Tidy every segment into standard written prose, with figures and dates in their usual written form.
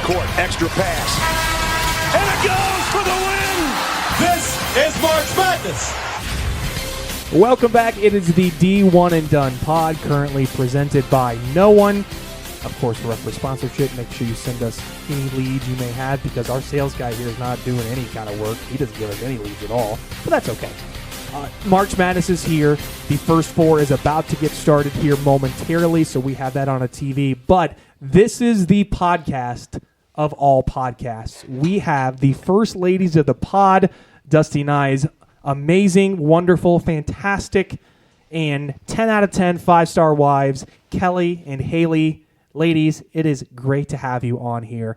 court. Extra pass. And it goes for the win! This is March Madness! Welcome back. It is the D1 and Done pod, currently presented by no one. Of course, we're up for sponsorship. Make sure you send us any leads you may have, because our sales guy here is not doing any kind of work. He doesn't give us any leads at all, but that's okay. March Madness is here. The first four is about to get started here momentarily, so we have that on a TV. But this is the podcast of all podcasts. We have the first ladies of the pod, Dusty Nye's amazing, wonderful, fantastic, and 10 out of 10 5-star wives, Kelly and Halie. Ladies, it is great to have you on here.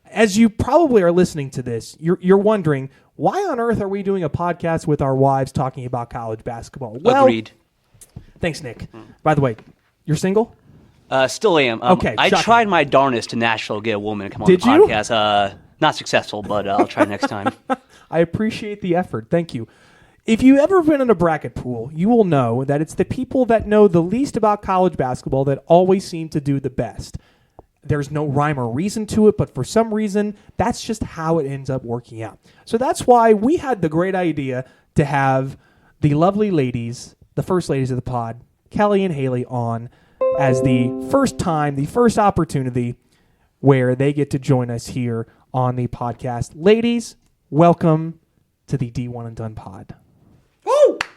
As you probably are listening to this, you're wondering, why on earth are we doing a podcast with our wives talking about college basketball? Well, agreed. Thanks, Nick. By the way, you're single? Still am. Okay, I shocking. tried my darnest to Nashville get a woman to come on Did the you? podcast. Not successful, but I'll try next time. I appreciate the effort. Thank you. If you've ever been in a bracket pool, you will know that it's the people that know the least about college basketball that always seem to do the best. There's no rhyme or reason to it, but for some reason, that's just how it ends up working out. So that's why we had the great idea to have the lovely ladies, the first ladies of the pod, Kelly and Halie, on as the first time, the first opportunity where they get to join us here on the podcast. Ladies, welcome to the D1 and Done pod.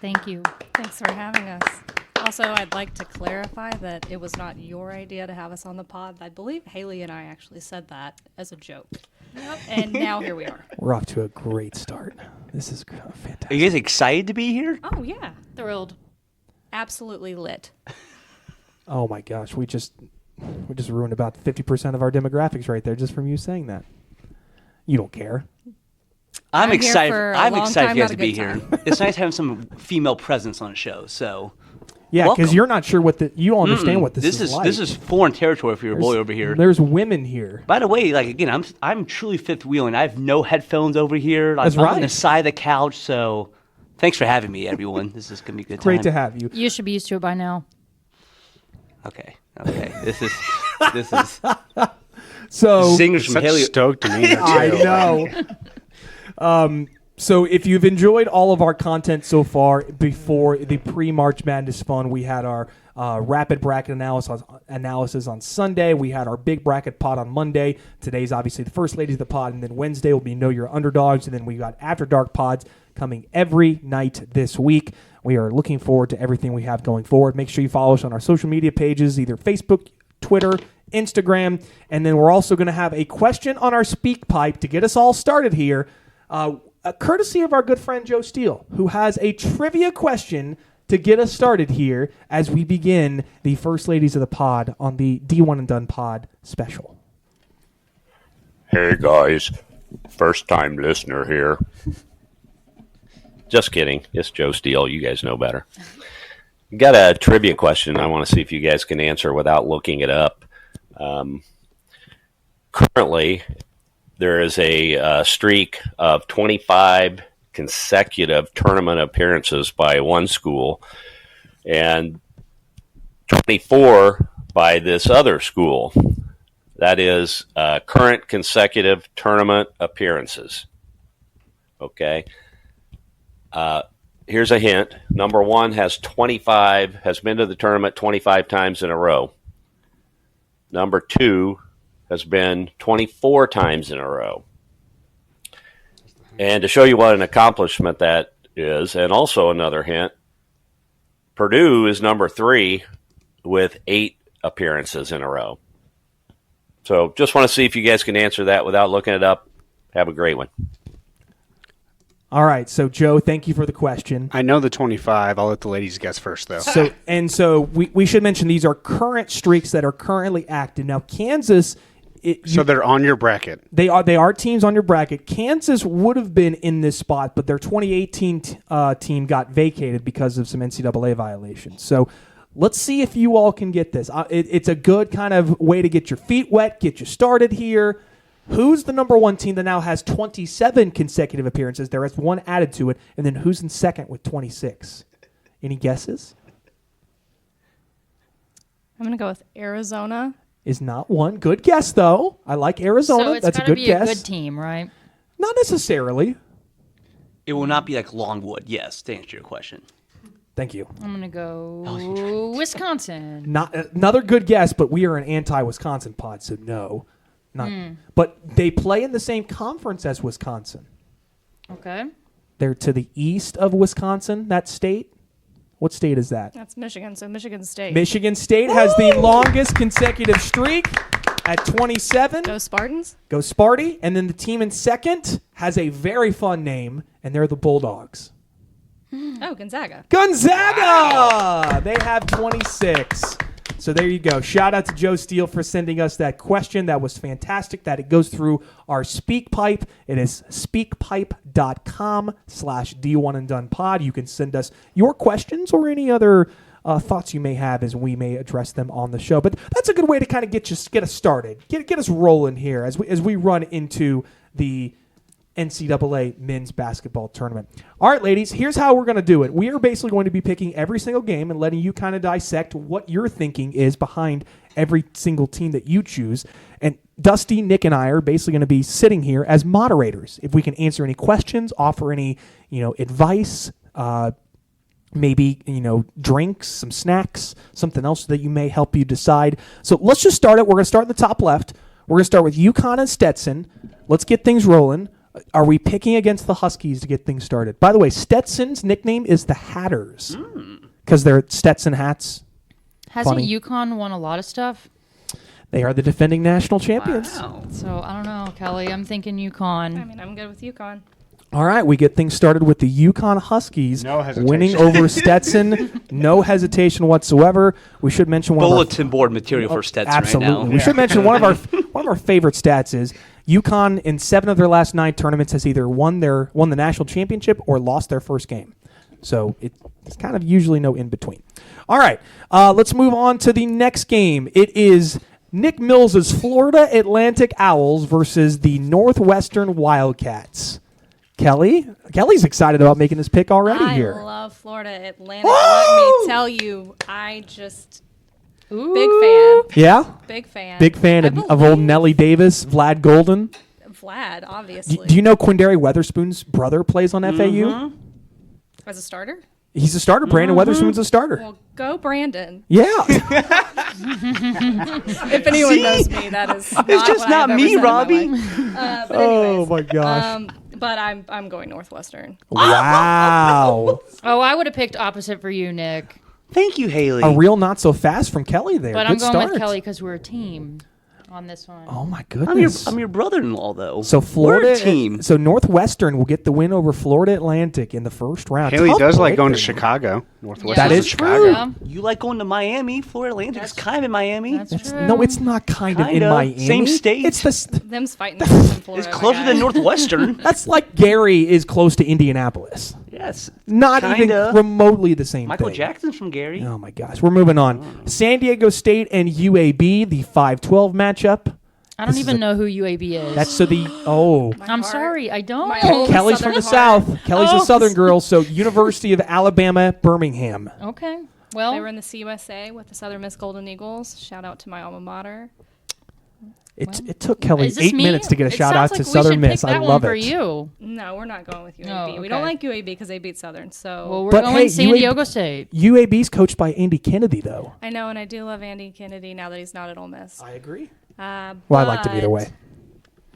Thank you. Thanks for having us. Also, I'd like to clarify that it was not your idea to have us on the pod. I believe Halie and I actually said that as a joke. Yep. And now here we are. We're off to a great start. This is fantastic. Are you guys excited to be here? Oh, yeah. Thrilled. Absolutely lit. Oh, my gosh. We just ruined about 50% of our demographics right there just from you saying that. You don't care. I'm here excited. for a I'm long excited time, for you guys not to a be good here. It's nice having some female presence on the show. So, Yeah, because welcome. you're not sure you don't understand what this is like. This is foreign territory for your boy over here. There's women here. By the way, like again, I'm truly fifth wheeling. I have no headphones over here. Like, That's I'm right. on the side of the couch. So, thanks for having me, everyone. This is gonna be a good time. Great to have you. You should be used to it by now. Okay. This is So singers from Such Haley. stoked demeanor, too. I know. So if you've enjoyed all of our content so far, before the pre-March Madness fun, we had our rapid bracket analysis on Sunday. We had our big bracket pod on Monday. Today's obviously the first ladies of the pod, and then Wednesday will be Know Your Underdogs, and then we got After Dark pods coming every night this week. We are looking forward to everything we have going forward. Make sure you follow us on our social media pages, either Facebook, Twitter, Instagram, and then we're also going to have a question on our speak pipe to get us all started here, courtesy of our good friend Joe Steele, who has a trivia question to get us started here as we begin the first ladies of the pod on the D1 and Done pod special. Hey, guys. First-time listener here. Just kidding. It's Joe Steele. You guys know better. Got a trivia question. I want to see if you guys can answer without looking it up. Currently, there is a streak of 25 consecutive tournament appearances by one school and 24 by this other school. That is current consecutive tournament appearances. Okay. Here's a hint. Number one has been to the tournament 25 times in a row. Number two has been 24 times in a row. And to show you what an accomplishment that is, and also another hint, Purdue is number 3 with 8 appearances in a row. So just want to see if you guys can answer that without looking it up. Have a great one. All right, so Joe, thank you for the question. I know the 25. I'll let the ladies guess first, though. So we should mention these are current streaks that are currently active. Now, Kansas... So they're on your bracket. They are teams on your bracket. Kansas would have been in this spot, but their 2018 team got vacated because of some NCAA violations. So let's see if you all can get this. It's a good kind of way to get your feet wet, get you started here. Who's the number one team that now has 27 consecutive appearances? There is one added to it. And then who's in second with 26? Any guesses? I'm going to go with Arizona is not one. Good guess, though. I like Arizona. So it's That's a gotta good be guess. a good team, right? Not necessarily. It will not be like Longwood. Yes, to answer your question. Thank you. I'm gonna go Wisconsin. Not another good guess, but we are an anti-Wisconsin pod, so no. Not. But they play in the same conference as Wisconsin. Okay. They're to the east of Wisconsin, that state. What state is that? That's Michigan, so Michigan State. Michigan State has the longest consecutive streak at 27. Go Spartans. Go Sparty. And then the team in second has a very fun name, and they're the Bulldogs. Oh, Gonzaga. Gonzaga! They have 26. So there you go. Shout out to Joe Steele for sending us that question. That was fantastic that it goes through our SpeakPipe. It is speakpipe.com/D1AndDonePod. You can send us your questions or any other thoughts you may have as we may address them on the show. But that's a good way to kind of get us started. Get us rolling here as we run into the NCAA men's basketball tournament. All right, ladies, here's how we're going to do it. We are basically going to be picking every single game and letting you kind of dissect what your thinking is behind every single team that you choose. And Dusty, Nick, and I are basically going to be sitting here as moderators. If we can answer any questions, offer any, advice, maybe, drinks, some snacks, something else that you may help you decide. So let's just start it. We're going to start in the top left. We're going to start with UConn and Stetson. Let's get things rolling. Are we picking against the Huskies to get things started? By the way, Stetson's nickname is the Hatters because they're Stetson hats. Hasn't UConn won a lot of stuff? They are the defending national champions. Wow. So I don't know, Kelly. I'm thinking UConn. I mean, I'm good with UConn. All right, we get things started with the UConn Huskies No hesitation. winning over Stetson. No hesitation whatsoever. We should mention one Bulletin board material for Stetson absolutely. right now. We should mention one of our favorite stats is UConn in 7 of their last 9 tournaments has either won the national championship or lost their first game. So it's kind of usually no in between. All right, let's move on to the next game. It is Nick Mills's Florida Atlantic Owls versus the Northwestern Wildcats. Kelly's excited about making this pick already here. I love Florida Atlantic. Let me tell you, I just big fan. Yeah? Big fan. Big fan of old Nellie Davis, Vlad Golden. Vlad, obviously. Do you know Quindary Weatherspoon's brother plays on FAU? As a starter? He's a starter. Brandon Weatherspoon's a starter. Well, go Brandon. Yeah. If anyone knows me, that is not It's just what not I've me, ever said in my Robbie. life. But Oh, anyways, my gosh. but I'm going Northwestern. Wow. Oh, I would have picked opposite for you, Nick. Thank you, Haley. A real not so fast from Kelly there. But Good I'm going start. with Kelly because we're a team on this one. Oh, my I'm goodness. your brother-in-law, though. So Florida We're a team. So Northwestern will get the win over Florida Atlantic in the first round. Haley Tough does like break going to there. Chicago. Northwest. That is Chicago. Yeah, You like going to Miami? Florida Atlantic is kind of in Miami. that's true. No, it's not kind of in Kinda. Miami. Same state. It's the Them's fighting for in Florida. It's closer my than guy. Northwestern. that's like Gary is close to Indianapolis. Yes. Not Kinda. even remotely the same Michael thing. Jackson's from Gary. Oh my gosh, we're moving on. San Diego State and UAB, the 5-12 matchup. I don't This is even a- know who UAB is. That's so the I'm heart. sorry, I don't. My old Kelly's from Southern the heart. South. Kelly's Oh. a Southern girl, so University of Alabama, Birmingham. Okay. They Well, were in the CUSA with the Southern Miss Golden Eagles. Shout out to my alma mater. It took Kelly is this 8 me? minutes to get a It shout out sounds to like we Southern should Miss. pick I that love one for it. you. No, we're not going with UAB. Oh, We okay. don't like UAB because they beat Southern. So Well, we're But going hey, San UAB Diego State. UAB's coached by Andy Kennedy, though. I know, and I do love Andy Kennedy now that he's not at Ole Miss. I agree. Well, Well, I liked him either way.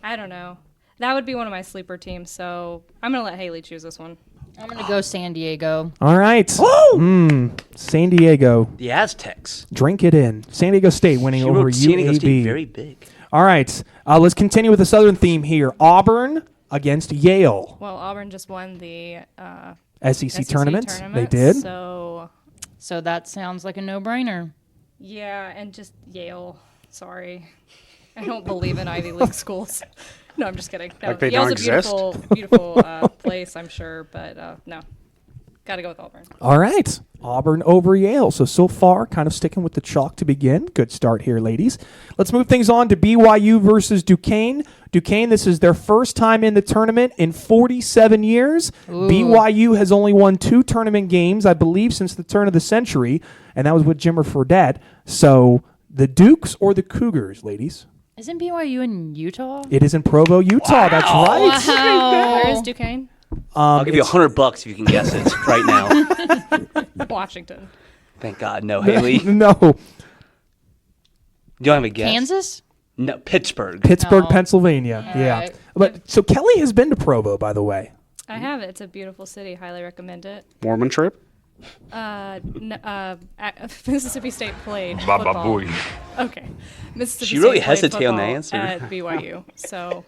I don't know. That would be one of my sleeper teams. So I'm gonna let Haley choose this one. I'm going to go San Diego. All right. San Diego. The Aztecs. Drink it in. San Diego State winning She over wrote San Diego State UAB. very big. All right. Let's continue with the Southern theme here. Auburn against Yale. Well, Auburn just won the SEC tournament. They did. So So that sounds like a no-brainer. yeah, and just Yale. Sorry, I don't believe in Ivy League schools. No, I'm just kidding. No, Like they Yale's don't a exist? beautiful place, I'm sure, but no, got to go with Auburn. All right. Auburn over Yale. So far, kind of sticking with the chalk to begin. Good start here, ladies. Let's move things on to BYU versus Duquesne. Duquesne, this is their first time in the tournament in 47 years. BYU has only won 2 tournament games, I believe, since the turn of the century, and that was with Jimmer Fredette. So The Dukes or the Cougars, ladies? Isn't BYU in Utah? It is in Provo, Utah. That's right. Wow. Where is Duquesne? I'll give you $100 if you can guess it right now. Washington. Thank God, no, Haley. No. You don't have a guess. Kansas? No, Pittsburgh. Pittsburgh, No. Pennsylvania. All Yeah. right. But so Kelly has been to Provo, by the way. I have it. It's a beautiful city. Highly recommend it. Mormon trip? Mississippi State played Baba football. booey. Okay. Mississippi She really State played hesitated on the football answer. at BYU. So,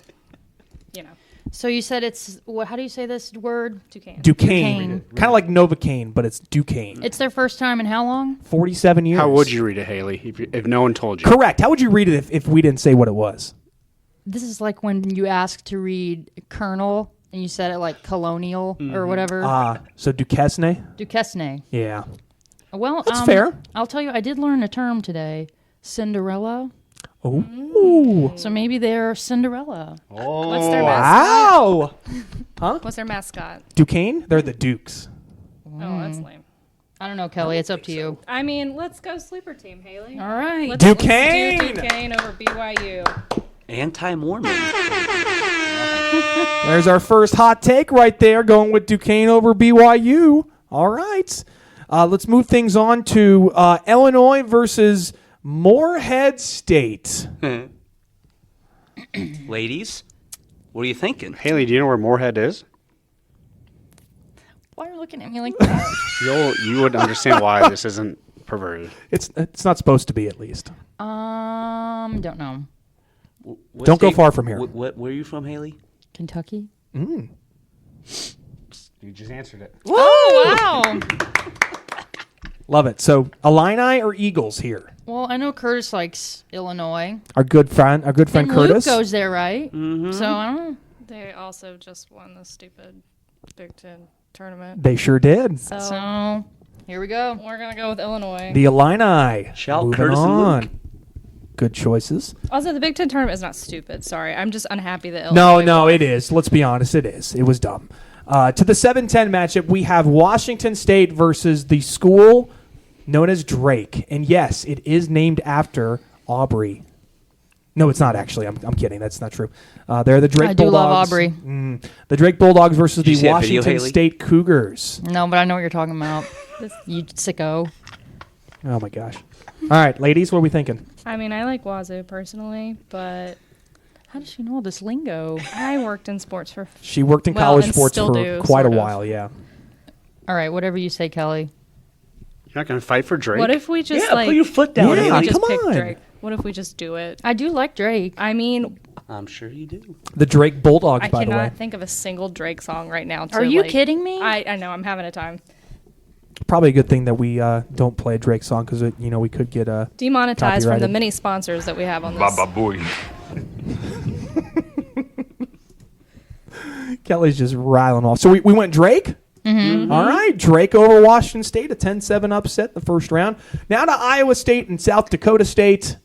So you said it's, how do you say this word? Duquesne. Duquesne. Kind of like Novocaine, but it's Duquesne. It's their first time in how long? 47 years. How would you read it, Haley, if no one told you? Correct. How would you read it if we didn't say what it was? This is like when you ask to read Colonel and you said it like colonial or whatever. So Duquesne? Duquesne. Yeah. Well, That's fair. I'll tell you, I did learn a term today. Cinderella. Oh. So maybe they're Cinderella. What's their mascot? Wow. What's their mascot? Duquesne? They're the Dukes. Oh, that's lame. I don't know, Kelly. It's up to you. I mean, let's go sleeper team, Haley. All right. Let's Duquesne! do Duquesne over BYU. Anti-Mormon. There's our first hot take right there, going with Duquesne over BYU. All right. Let's move things on to Illinois versus Morehead State. Ladies, what are you thinking? Haley, do you know where Morehead is? Why are you looking at me like that? You would understand why this isn't perverted. It's not supposed to be, at least. Don't know. What Don't go state- far from here. Where are you from, Haley? Kentucky? You just answered it. Oh, wow. Love it. So, Illini or Eagles here? Well, I know Curtis likes Illinois. Our good friend And Curtis. Luke goes there, right? Mm-hmm. So I don't know. They also just won the stupid Big Ten tournament. They sure did. So here we go. We're going to go with Illinois. The Illini. Shout Moving Curtis and on. Luke. Good choices. Also, the Big Ten tournament is not stupid. Sorry. I'm just unhappy that Illinois No, won. it is. Let's be honest. It is. It was dumb. To the 7-10 matchup, we have Washington State versus the school known as Drake. And yes, it is named after Aubrey. No, it's not actually. I'm kidding. That's not true. They're the Drake I do Bulldogs. love Aubrey. The Drake Bulldogs versus Did you the see that video, Washington Haley? State Cougars. No, but I know what you're talking about. You sicko. Oh, my gosh. All right, ladies, what are we thinking? I mean, I like Wazoo personally, but How does she know all this lingo? I worked in sports for She worked in Well, college and sports still for do, quite a sort of. while, yeah. All right, whatever you say, Kelly. You're not going to fight for Drake? What if we just Yeah, put your foot down, Yeah, Haley. come just pick on. Drake? What if we just do it? I do like Drake. I mean, I'm sure you do. The Drake Bulldogs, I by the way. cannot think of a single Drake song right now. Are you kidding me? I know. I'm having a time. Probably a good thing that we don't play a Drake song because we could get Demonetized from the Copyrighted. many sponsors that we have on this. Baba booey. Kelly's just rattling off. So we went Drake? Mm-hmm. All right, Drake over Washington State, a 10-7 upset in the first round. Now to Iowa State and South Dakota State.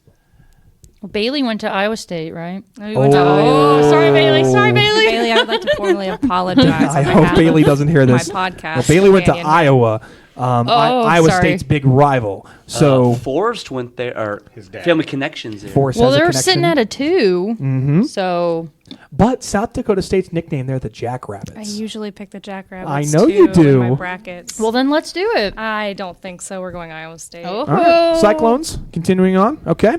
Well, Bailey went to Iowa State, right? Oh. Sorry, Bailey. Sorry, Bailey. Bailey, I would like to formally apologize. I on hope behalf Bailey of doesn't hear this. My podcast. Well, Bailey went to companion. Iowa, Iowa sorry. State's big rival. So Forrest went there, or His dad. Family Connections there. Forrest Well, has a they're connection. sitting at a 2. Mm-hmm. So But South Dakota State's nickname, they're the Jackrabbits. I usually pick the Jackrabbits. I know you too, do. In my brackets. well, then let's do it. I don't think so. We're going Iowa State. Oh. All right, Cyclones, continuing on. Okay.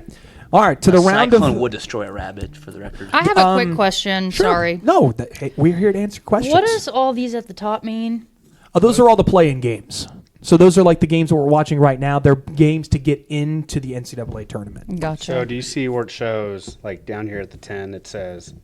All right, to the round Cyclone of... would destroy a rabbit, for the record. I have a quick question. Sure. Sorry. No, hey, we're here to answer questions. What does all these at the top mean? Those are all the play-in games. So those are like the games that we're watching right now. They're games to get into the NCAA tournament. Gotcha. So do you see where it shows, like down here at the 10, it says,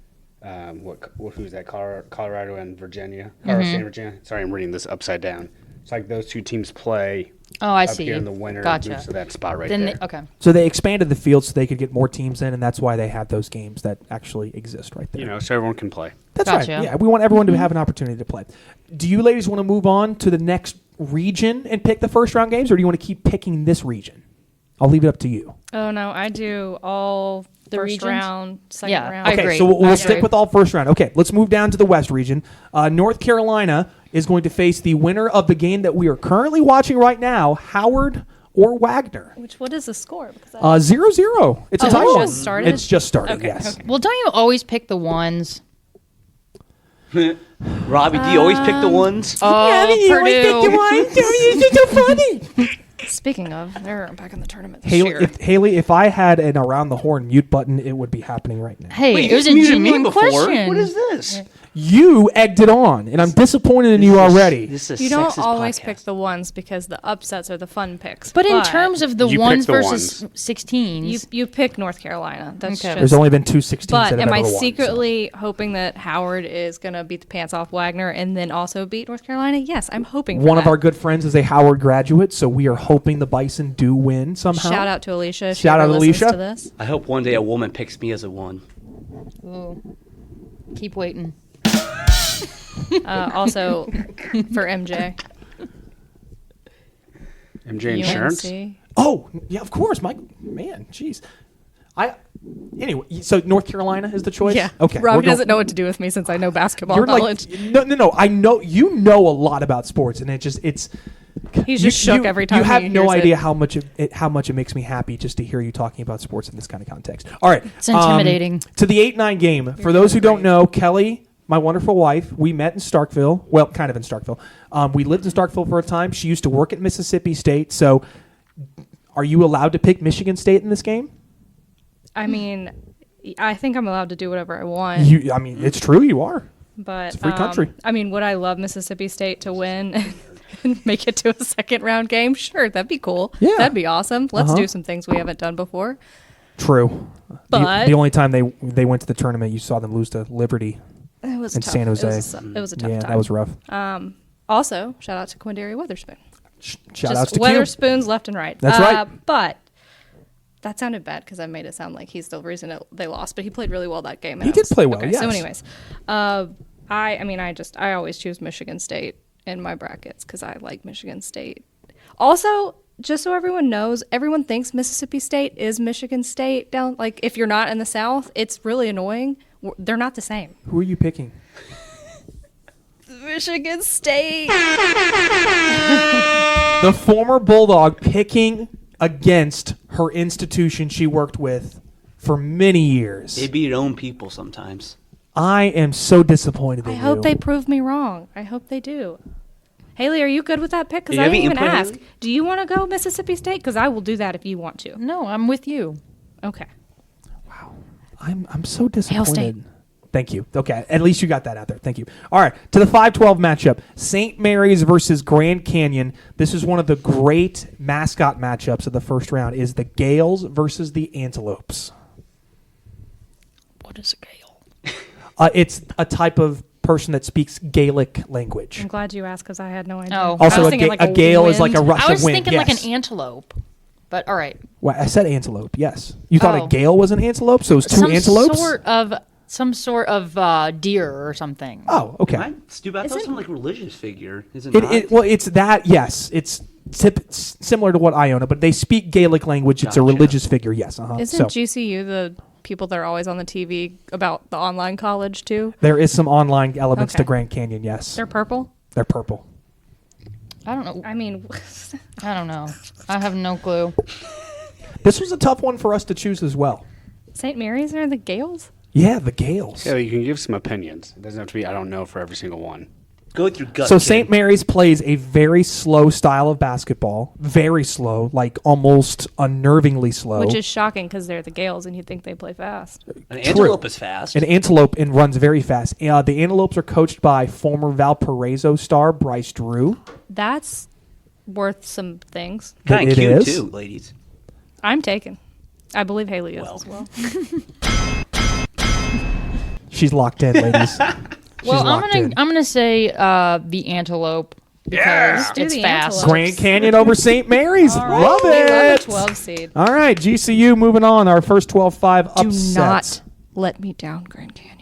who's that, Colorado and Virginia? Colorado State and Virginia? Sorry, I'm reading this upside down. It's like those two teams play oh, I up see. here in the winter. Gotcha. So that spot right Then there. okay. So they expanded the field so they could get more teams in, and that's why they have those games that actually exist right there. So everyone can play. That's Gotcha. right. Yeah, we want everyone to have an opportunity to play. Do you ladies want to move on to the next region and pick the first round games, or do you want to keep picking this region? I'll leave it up to you. Oh no, I do all The first regions? round, second Yeah, round. I Okay, agree. so we'll I stick agree. with all first round. Okay, let's move down to the West region. North Carolina is going to face the winner of the game that we are currently watching right now, Howard or Wagner. What is the score? Because 0-0. It's a tie it one. just started? It's just started, Okay, yes. okay. Well, don't you always pick the ones? Robbie, do you always pick the ones? Oh, Purdue. You're so funny. Speaking of, they're back in the tournament this Haley, year. Haley, if I had an around the horn mute button, it would be happening right now. Hey, Wait, it was a you muted me genuine before. question. What is this? You egged it on, and I'm disappointed in you already. This is a You don't sexist always podcast. pick the ones because the upsets are the fun picks. But in terms of the You pick ones the versus ones. 16s, you pick North Carolina. That's Okay. just. There's only been 2 16s But that have am I ever won, so. secretly hoping that Howard is going to beat the pants off Wagner and then also beat North Carolina? Yes, I'm hoping for One of that. our good friends is a Howard graduate, so we are hoping the Bison do win somehow. Shout out to Alicia. If Shout she out ever to listens Alicia. To this. I hope one day a woman picks me as a one. ooh, keep waiting. Also, for MJ. MJ Insurance. UNC. Oh, yeah, of course. Man, jeez. Anyway, so North Carolina is the choice? Yeah. Okay. Robbie we're going- doesn't know what to do with me since I know basketball You're knowledge. like, no. I know, you know a lot about sports, and it's. He's just shook every time You have he no hears it. idea how much it makes me happy just to hear you talking about sports in this kind of context. All right. It's intimidating. To the 8-9 game. For those who don't know, Kelly, my wonderful wife, we met in Starkville. Well, kind of in Starkville. We lived in Starkville for a time. She used to work at Mississippi State. So are you allowed to pick Michigan State in this game? I mean, I think I'm allowed to do whatever I want. It's true. You are. But It's a free country. I mean, would I love Mississippi State to win and make it to a second round game? Sure, that'd be cool. Yeah. That'd be awesome. Let's Uh-huh. do some things we haven't done before. True. But- the only time they went to the tournament, you saw them lose to Liberty. It was In tough. San Jose. It was a tough Yeah, time. that was rough. Also, shout out to Quindary Witherspoon. Shout outs Just to Q. Witherspoons left and right. That's right. But that sounded bad because I made it sound like he's the reason they lost. But he played really well that game. He did play well, Okay, yes. So, anyways, I always choose Michigan State in my brackets because I like Michigan State. Also, just so everyone knows, everyone thinks Mississippi State is Michigan State down. Like if you're not in the South, it's really annoying. They're not the same. Who are you picking? Michigan State. The former Bulldog picking against her institution she worked with for many years. They beat their own people sometimes. I am so disappointed in I you. hope they prove me wrong. I hope they do. Haley, are you good with that pick? Because Do you I have didn't any even input, ask. Haley? Do you want to go Mississippi State? Because I will do that if you want to. No, I'm with you. Okay. I'm so disappointed. State. Thank you. Okay, at least you got that out there. Thank you. All right, to the 5-12 matchup, St. Mary's versus Grand Canyon. This is one of the great mascot matchups of the first round. Is the Gales versus the Antelopes. What is a Gale? It's a type of person that speaks Gaelic language. I'm glad you asked because I had no idea. Oh. I Also, was a, thinking a gale is like a wind. rush I was of wind. thinking yes. like an antelope. But all right. Well, I said antelope. Yes, you thought Oh. a gale was an antelope, so it was two antelopes. Some sort of deer or something. Oh, okay. Am I stupid? I thought it was some like religious figure. Is it, It, not? well, it's that. Yes, it's similar to what Iona, but they speak Gaelic language. It's a Gotcha. religious figure. Yes. Isn't So GCU the people that are always on the TV about the online college too? there is some online elements to Okay. Grand Canyon. Yes, They're purple. they're purple. I don't know. I mean, I don't know. I have no clue. This was a tough one for us to choose as well. St. Mary's are the Gales. Yeah, the Gales. Yeah, you can give some opinions. It doesn't have to be I don't know for every single one. Go with your gut. So kid. St. Mary's plays a very slow style of basketball. Very slow, like almost unnervingly slow. Which is shocking because they're the Gales and you'd think they play fast. An antelope is fast. An antelope and runs very fast. The Antelopes are coached by former Valparaiso star Bryce Drew. That's worth some things. Kind It of cute is. too, ladies. I'm taken. I believe Haley is as well. She's locked in, ladies. Well, locked in. I'm gonna say the antelope because do it's the fast. antelope. Grand Canyon over St. Mary's. Love We love a it. 12 seed. All right, GCU moving on. Our first 12-5 Do upset. not let me down, Grand Canyon.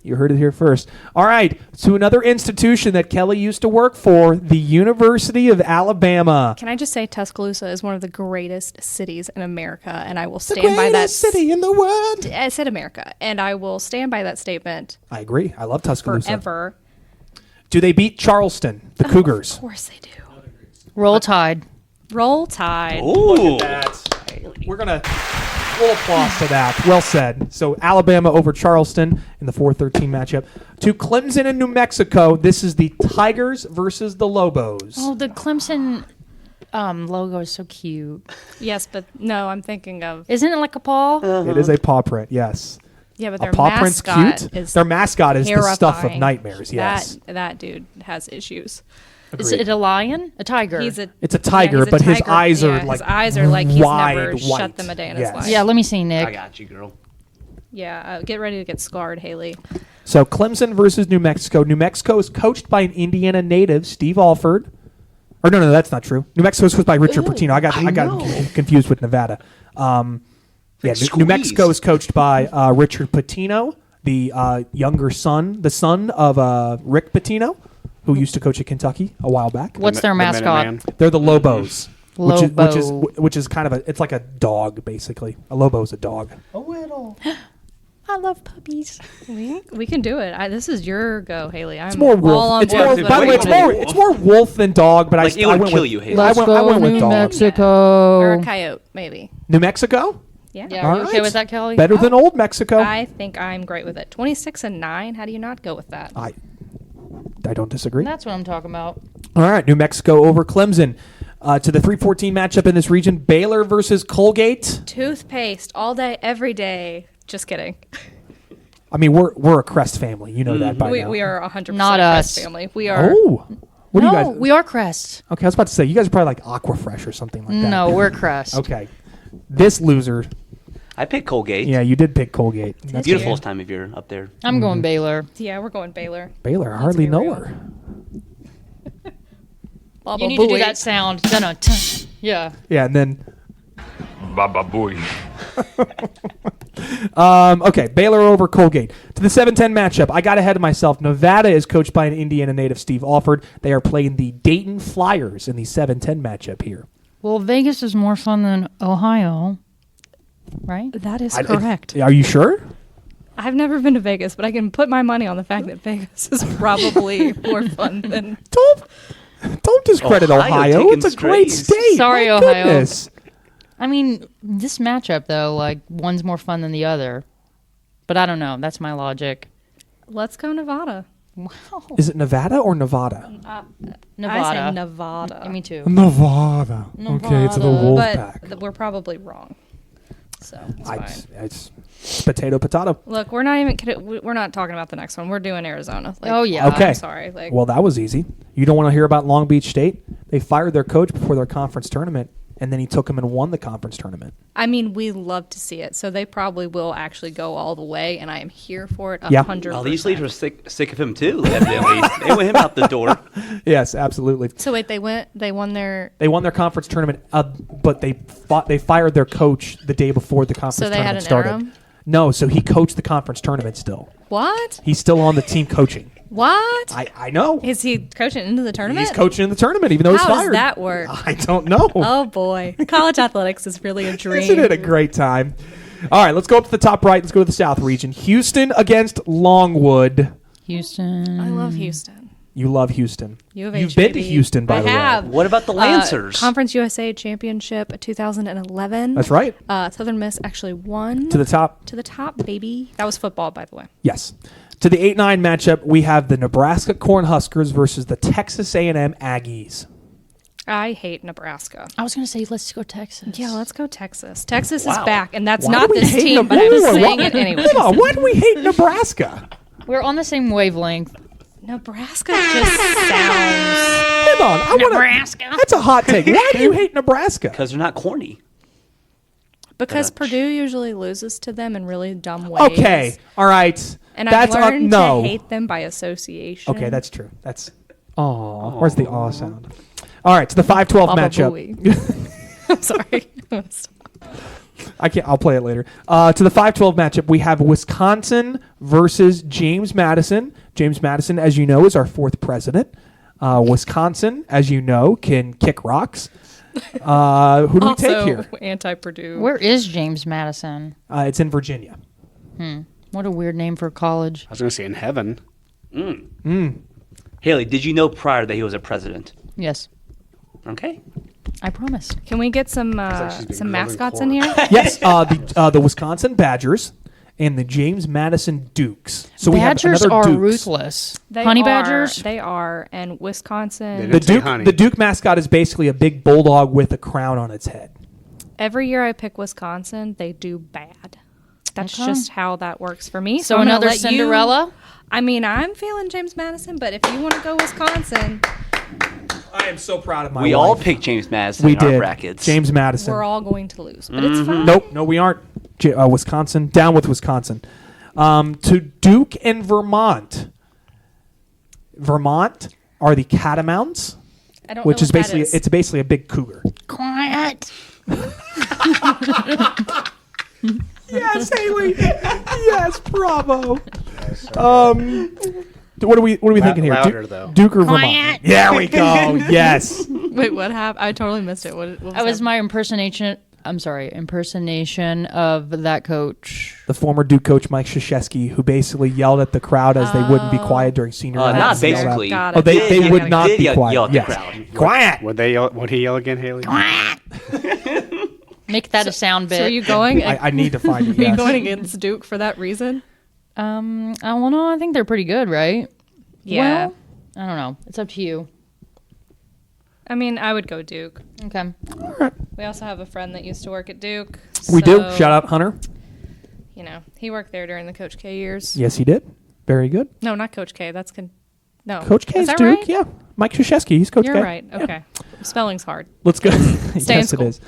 You heard it here first. All right, to another institution that Kelly used to work for, the University of Alabama. Can I just say Tuscaloosa is one of the greatest cities in America, and I will The stand by that. greatest city in the world. I said America, and I will stand by that statement I agree. I love Tuscaloosa. forever. Do they beat Charleston, the Cougars? Of course they do. Roll Tide. Roll Tide. Ooh. We're going to full applause to that. Well said. So Alabama over Charleston in the 4-13 matchup. To Clemson and New Mexico, this is the Tigers versus the Lobos. Oh, the Clemson logo is so cute. Yes, but no, I'm thinking of. Isn't it like a paw? It is a paw print, yes. Yeah, but A their paw print's mascot cute. is Their mascot is the stuff of terrifying. nightmares, yes. That dude has issues. Is it a lion? A tiger? It's a tiger, he's a but his tiger. eyes Yeah, are his like eyes are like he's wide never white. shut them a day in Yes. his life. Yeah, let me see, Nick. I got you, girl. Yeah, get ready to get scarred, Haley. So Clemson versus New Mexico. New Mexico is coached by an Indiana native, Steve Alford. Or no, that's not true. New Mexico is coached by Richard Pitino. I got confused with Nevada. New Mexico is coached by Richard Pitino, the younger son, the son of Rick Pitino, who used to coach at Kentucky a while back. What's their mascot? Minuteman. They're the Lobos, Lobo. which is kind of it's like a dog basically. A Lobo is a dog. I love puppies. We can do it. This is your go, Haley. I'm It's more all wolf. on It's board more. with By the way, what you it's more wolf than dog. But Like, it I would went kill with, you, Haley. I Let's went go with New dog. Mexico. Or a coyote, maybe. New Mexico, Yeah. Yeah, All are you okay right. with that, Kelly? better than old Mexico. I think I'm great with it. 26-9. How do you not go with that? I don't disagree. That's what I'm talking about. All right, New Mexico over Clemson. To the 3-14 matchup in this region, Baylor versus Colgate. Toothpaste all day, every day. Just kidding. I mean, we're a Crest family. You know that by now. We are 100% Not Crest us. family. We are. Oh, what do you guys? we are Crest. Okay, I was about to say you guys are probably like Aquafresh or something like that. No, we're Crest. Okay, this loser. I picked Colgate. Yeah, you did pick Colgate. That's Beautiful okay. this time of year up there. I'm going Baylor. Yeah, we're going Baylor. Baylor. I hardly be know real. her. Baba You need to do booey. that sound. Dun-dun-dun. Yeah. Yeah, and then Baba boy. okay, Baylor over Colgate. To the 7-10 matchup, I got ahead of myself. Nevada is coached by an Indiana native, Steve Alford. They are playing the Dayton Flyers in the 7-10 matchup here. Well, Vegas is more fun than Ohio, right? That is correct. Are you sure? I've never been to Vegas, but I can put my money on the fact that Vegas is probably more fun than. Don't discredit Ohio Ohio. It's a taking great strays. state. Sorry, My Ohio. goodness. I mean, this matchup, though, like, one's more fun than the other. But I don't know. That's my logic. Let's go Nevada. Wow. Is it Nevada or Nevada? Nevada. I say Nevada. Yeah, me too. Nevada. Okay, it's the Nevada. wolf But pack. we're probably wrong. So it's fine. It's potato. Look, we're not even kidding. We're not talking about the next one. We're doing Arizona. Like, Oh, yeah. Okay. I'm sorry. Like, Well, that was easy. You don't want to hear about Long Beach State? They fired their coach before their conference tournament, and then he took them and won the conference tournament. I mean, we love to see it. So they probably will actually go all the way, and I am here for it. Yeah. 100%. Well, these leads were sick of him too. Evidently, they went him out the door. Yes, absolutely. So wait, they won their. They won their conference tournament, but they fired their coach the day before the conference So they had tournament an started. interim? No, so he coached the conference tournament still. What? He's still on the team coaching. What? I know. Is he coaching into the tournament? He's coaching in the tournament, even though he's How fired. does that work? I don't know. Oh boy, college athletics is really a dream. Isn't it a great time? All right, let's go up to the top right. Let's go to the South region. Houston against Longwood. Houston. I love Houston. You love Houston. U of H, You've been to baby. Houston, by I the have. way. What about the Lancers? Conference USA Championship 2011. That's right. Southern Miss actually won. To the top. To the top, baby. That was football, by the way. Yes. To the 8-9 matchup, we have the Nebraska Cornhuskers versus the Texas A&M Aggies. I hate Nebraska. I was going to say, let's go Texas. Yeah, let's go Texas. Texas Wow. is back, and that's Why not do we this hate team, but Nebraska? I'm saying it anyway. Hold on, why do we hate Nebraska? We're on the same wavelength. Nebraska just sounds. Hold on. I wanna, Nebraska. That's a hot take. Why do you hate Nebraska? Because they're not corny. Because Purdue usually loses to them in really dumb ways. Okay. All right. And that's I've learned no. to hate them by association. Okay, that's true. That's aw. Where's the aw sound? All right, so the 5-12 Baba matchup. Booey. I'm sorry. I can't. I'll play it later. To the 5-12 matchup, we have Wisconsin versus James Madison. James Madison, as you know, is our fourth president. Wisconsin, as you know, can kick rocks. Who do we take here? Anti-Purdue. Where is James Madison? It's in Virginia. What a weird name for a college. I was going to say in heaven. Haley, did you know prior that he was a president? Yes. Okay. I promise. Can we get some she's being mascots golden in here? Yes, the Wisconsin Badgers and the James Madison Dukes. So Badgers we have are another Dukes. ruthless. They Honey are, badgers. They are, and Wisconsin. The Say Duke, honey. the Duke mascot is basically a big bulldog with a crown on its head. Every year I pick Wisconsin, they do bad. That's Okay. just how that works for me. So I'm gonna another let you- Cinderella. I mean, I'm feeling James Madison, but if you want to go Wisconsin, I am so proud of my We wife. all picked James Madison We in our did. brackets. James Madison. we're all going to lose. But it's fine. Nope, no, we aren't. Wisconsin, down with Wisconsin. To Duke and Vermont. Vermont are the Catamounts, I don't which know is what that basically is. it's basically a big cougar. Quiet. Yes, Haley. Yes, bravo. What are we thinking here? louder, though. Duke or Vermont? Quiet. There we go. Yes. Wait, what happened? I totally missed it. What That was that? my impersonation of that coach. The former Duke coach Mike Krzyzewski, who basically yelled at the crowd as they wouldn't be quiet during senior night. Not Yelled out. basically. Got Oh, it. they Yeah, would yeah, not did be yell quiet. at the Yes. crowd. Quiet. Would he yell again, Haley? Make that a sound bit. So are you going? I need to find it. Are you Yes. going against Duke for that reason? I don't know. I think they're pretty good, right? Yeah. Well, I don't know. It's up to you. I mean, I would go Duke. Okay. We also have a friend that used to work at Duke. We do. so, Shout out Hunter. You know, he worked there during the Coach K years. Yes, he did. Very good. No, not Coach K. That's no. Coach K is that Duke. right? Yeah. Mike Krzyzewski. He's Coach You're K. right. Okay. Spelling's hard. Let's go. Stay in Yes, it school. is.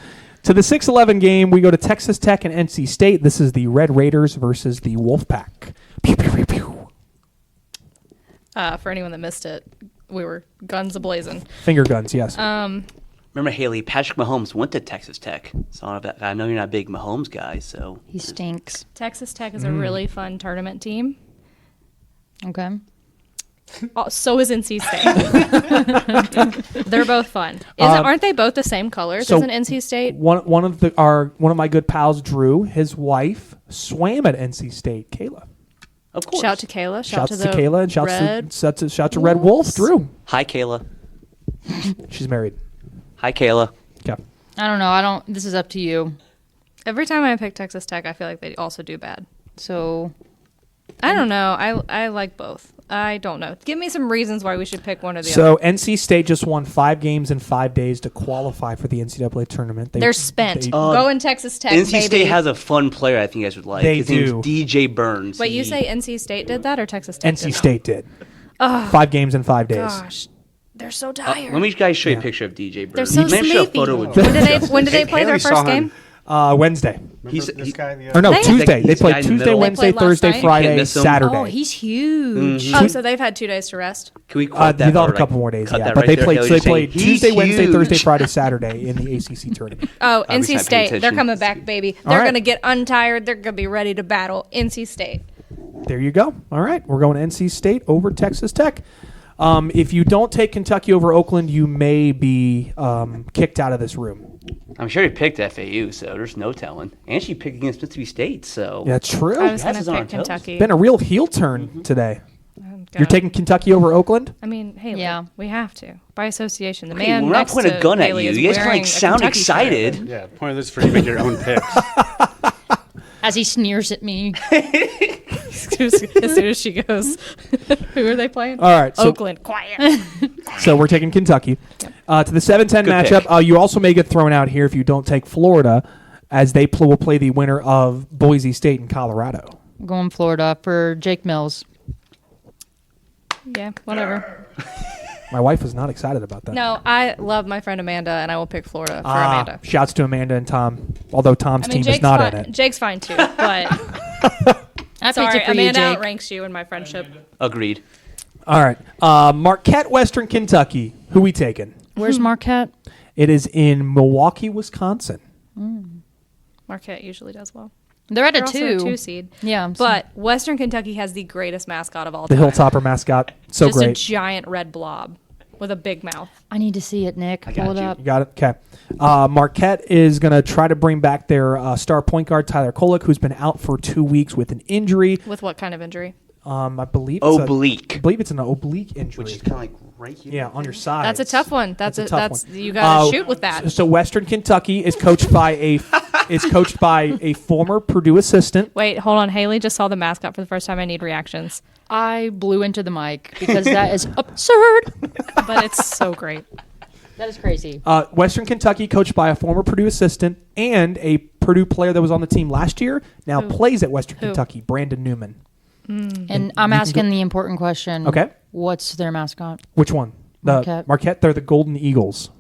To the 6-11 game, we go to Texas Tech and NC State. This is the Red Raiders versus the Wolfpack. Pew, pew, pew, pew. For anyone that missed it, we were guns a-blazing. Finger guns, yes. Remember, Haley, Patrick Mahomes went to Texas Tech. So I know you're not a big Mahomes guy, so. He stinks. Texas Tech is a really fun tournament team. Okay. So is NC State. They're both fun. Aren't they both the same colors so as an NC State? one of my good pals, Drew, his wife swam at NC State. Kayla. Of course. Shout to Kayla. Shout Shouts to to Kayla and Red. shout to Red Wolf. Drew. Hi, Kayla. She's married. Hi, Kayla. Okay. I don't know. This is up to you. Every time I pick Texas Tech, I feel like they also do bad. So I don't know. I like both. I don't know. Give me some reasons why we should pick one or the other. So NC State just won 5 games in 5 days to qualify for the NCAA tournament. They're spent. they- Go in Texas Tech, NC baby. State has a fun player I think you guys would like. They His do. name's DJ Burns. Wait, you He- say NC State did that or Texas Tech? NC did that? State did. 5 games in 5 days. Gosh, they're so tired. Let me guys show you a picture of DJ Burns. They're so He managed to show a sleepy. photo with When did they play their Haley saw first him. game? Wednesday. Remember He- this guy in the Or no, They- Tuesday. They He's the played guy in the Tuesday, middle. Wednesday, They played last Thursday, night? Can't Friday, miss 'em. Saturday. oh, he's huge. Oh, so they've had 2 days to rest. Can we quote that? They'll have or, a couple like, more days, cut yeah. that But right they there, played. Haley, So they saying, played "He's Tuesday, Wednesday, huge." Thursday, Friday, Saturday in the ACC tournament. Oh, I was NC not paying State. They're attention. coming back, baby. All They're right. going to get untired. They're going to be ready to battle NC State. There you go. All right, we're going NC State over Texas Tech. If you don't take Kentucky over Oakland, you may be kicked out of this room. I'm sure he picked FAU, so there's no telling. And she picked against Mississippi State, so. Yeah, true. I was Yes, going is to on pick our toes. Kentucky. Been a real heel turn today. God. You're taking Kentucky over Oakland? I mean, Haley, Yeah. we have to. By association. The Hey, man we're not next pointing to a gun at Haley you. is You guys can wearing like a sound Kentucky shirt. excited. Yeah, point of this for you to make your own picks. As he sneers at me. as soon as she goes, who are they playing? All right, so Oakland. Quiet. So we're taking Kentucky. To the 7-10 Good matchup, pick. you also may get thrown out here if you don't take Florida, as they will play the winner of Boise State and Colorado. Going Florida for Jake Mills. Yeah, whatever. My wife was not excited about that. No, I love my friend Amanda, and I will pick Florida for Amanda. Shouts to Amanda and Tom, although Tom's I mean, team is Jake's not fine. in it. Jake's fine too, but I picked sorry, it for you, Amanda Jake. outranks you in my friendship. Agreed. All right. Marquette, Western Kentucky. Who we taking? Where's Marquette? It is in Milwaukee, Wisconsin. Marquette usually does well. They're at They're a also 2. a 2 seed. Yeah. But Western Kentucky has the greatest mascot of all The time. Hilltopper mascot. So Just great. a giant red blob with a big mouth. I need to see it, Nick. Pull got it you. up. You got it? Okay. Marquette is going to try to bring back their star point guard, Tyler Kolek, who's been out for 2 weeks with an injury. With what kind of injury? I believe Oblique. I believe it's an oblique injury. Which is kind of like right here. Yeah, on your side. That's a tough one. That's a tough one. You got to shoot with that. So Western Kentucky is coached by a former Purdue assistant. Wait, hold on. Haley just saw the mascot for the first time. I need reactions. I blew into the mic because that is absurd. But it's so great. That is crazy. Western Kentucky, coached by a former Purdue assistant and a Purdue player that was on the team last year, now plays at Western Kentucky, Brandon Newman. And I'm asking the important question. Okay. What's their mascot? Which one? Marquette. They're the Golden Eagles.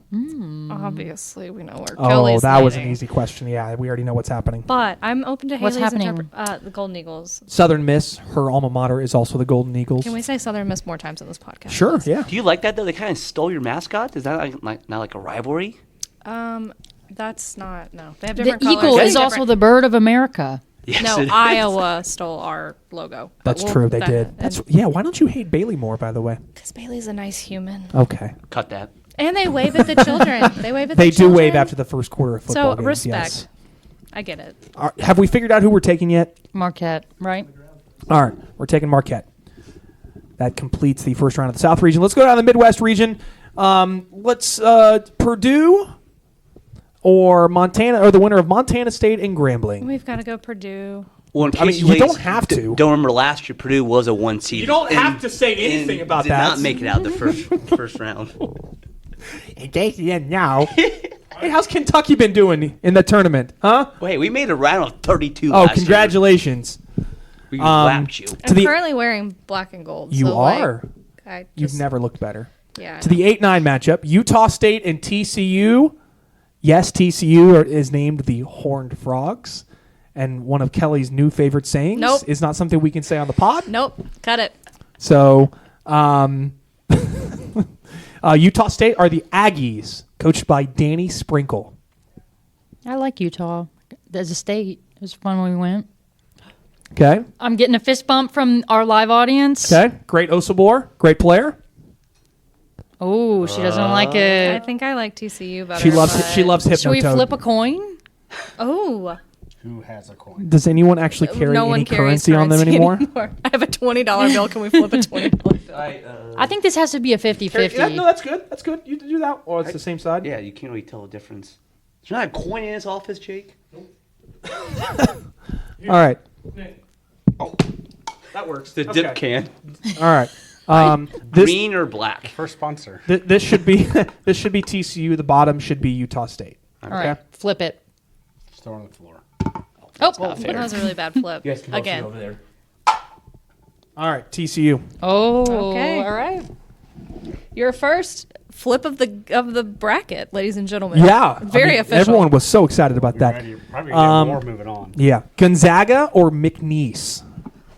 Obviously, we know where Oh, Kelly's that was an leaning. easy question. Yeah, we already know what's happening. But I'm open to What's Haley's happening? the Golden Eagles. Southern Miss, her alma mater, is also the Golden Eagles. Can we say Southern Miss more times in this podcast? Sure, please? yeah. Do you like that though? They kind of stole your mascot. Is that not like a rivalry? That's not, no. They have The different colors. eagle They is have also different- the bird of America. Yes, No, it is. Iowa stole our logo. That's true. They did. Why don't you hate Bailey more, by the way? Because Bailey's a nice human. Okay. Cut that. And they wave at the children. They wave at They the do children. wave after the first quarter of football So games. respect. Yes. I get it. Have we figured out who we're taking yet? Marquette, right? All right, we're taking Marquette. That completes the first round of the South region. Let's go down to the Midwest region. Let's Purdue or Montana, or the winner of Montana State and Grambling. We've got to go Purdue. Well, in I mean, case you ladies don't have to. Don't remember last year Purdue was a 1 seed. You don't have and- to say anything and about did that. not make it out the first round. In case you didn't know. Hey, how's Kentucky been doing in the tournament? Huh? Wait, we made a round of 32 Oh, last congratulations. year. We lapped you. I'm the- currently wearing black and gold. You so, are. I You've just, never looked better. Yeah. To the 8-9 matchup, Utah State and TCU. Yes, TCU is named the Horned Frogs. And one of Kelly's new favorite sayings Nope. is not something we can say on the pod. Nope. Cut it. So, Utah State are the Aggies, coached by Danny Sprinkle. I like Utah as a state. It was fun when we went. Okay. I'm getting a fist bump from our live audience. Okay. Great Osobor. Great player. Oh, she doesn't like I it. think I like TCU better. She loves but- Should we Hypnotoad. flip a coin? Oh. Who has a coin? Does anyone actually carry No one any carries currency on them anymore? I have a $20 bill. Can we flip a $20 bill? I think this has to be a 50-50. No, that's good. That's good. You do that. Or it's the same side. Yeah, you can't really tell the difference. There's not a coin in his office, Jake. All right. Oh, That works. the dip can. All right. This Green or black? First sponsor. this should be this should be TCU. The bottom should be Utah State. All right, flip it. Just throw it on the floor. Oh, That was a really bad flip. Again. over there. All right, TCU. oh, Okay. all right. Your first flip of the bracket, ladies and gentlemen. Yeah, Very official. Everyone was so excited about that. Probably gonna get more moving on. Yeah, Gonzaga or McNeese.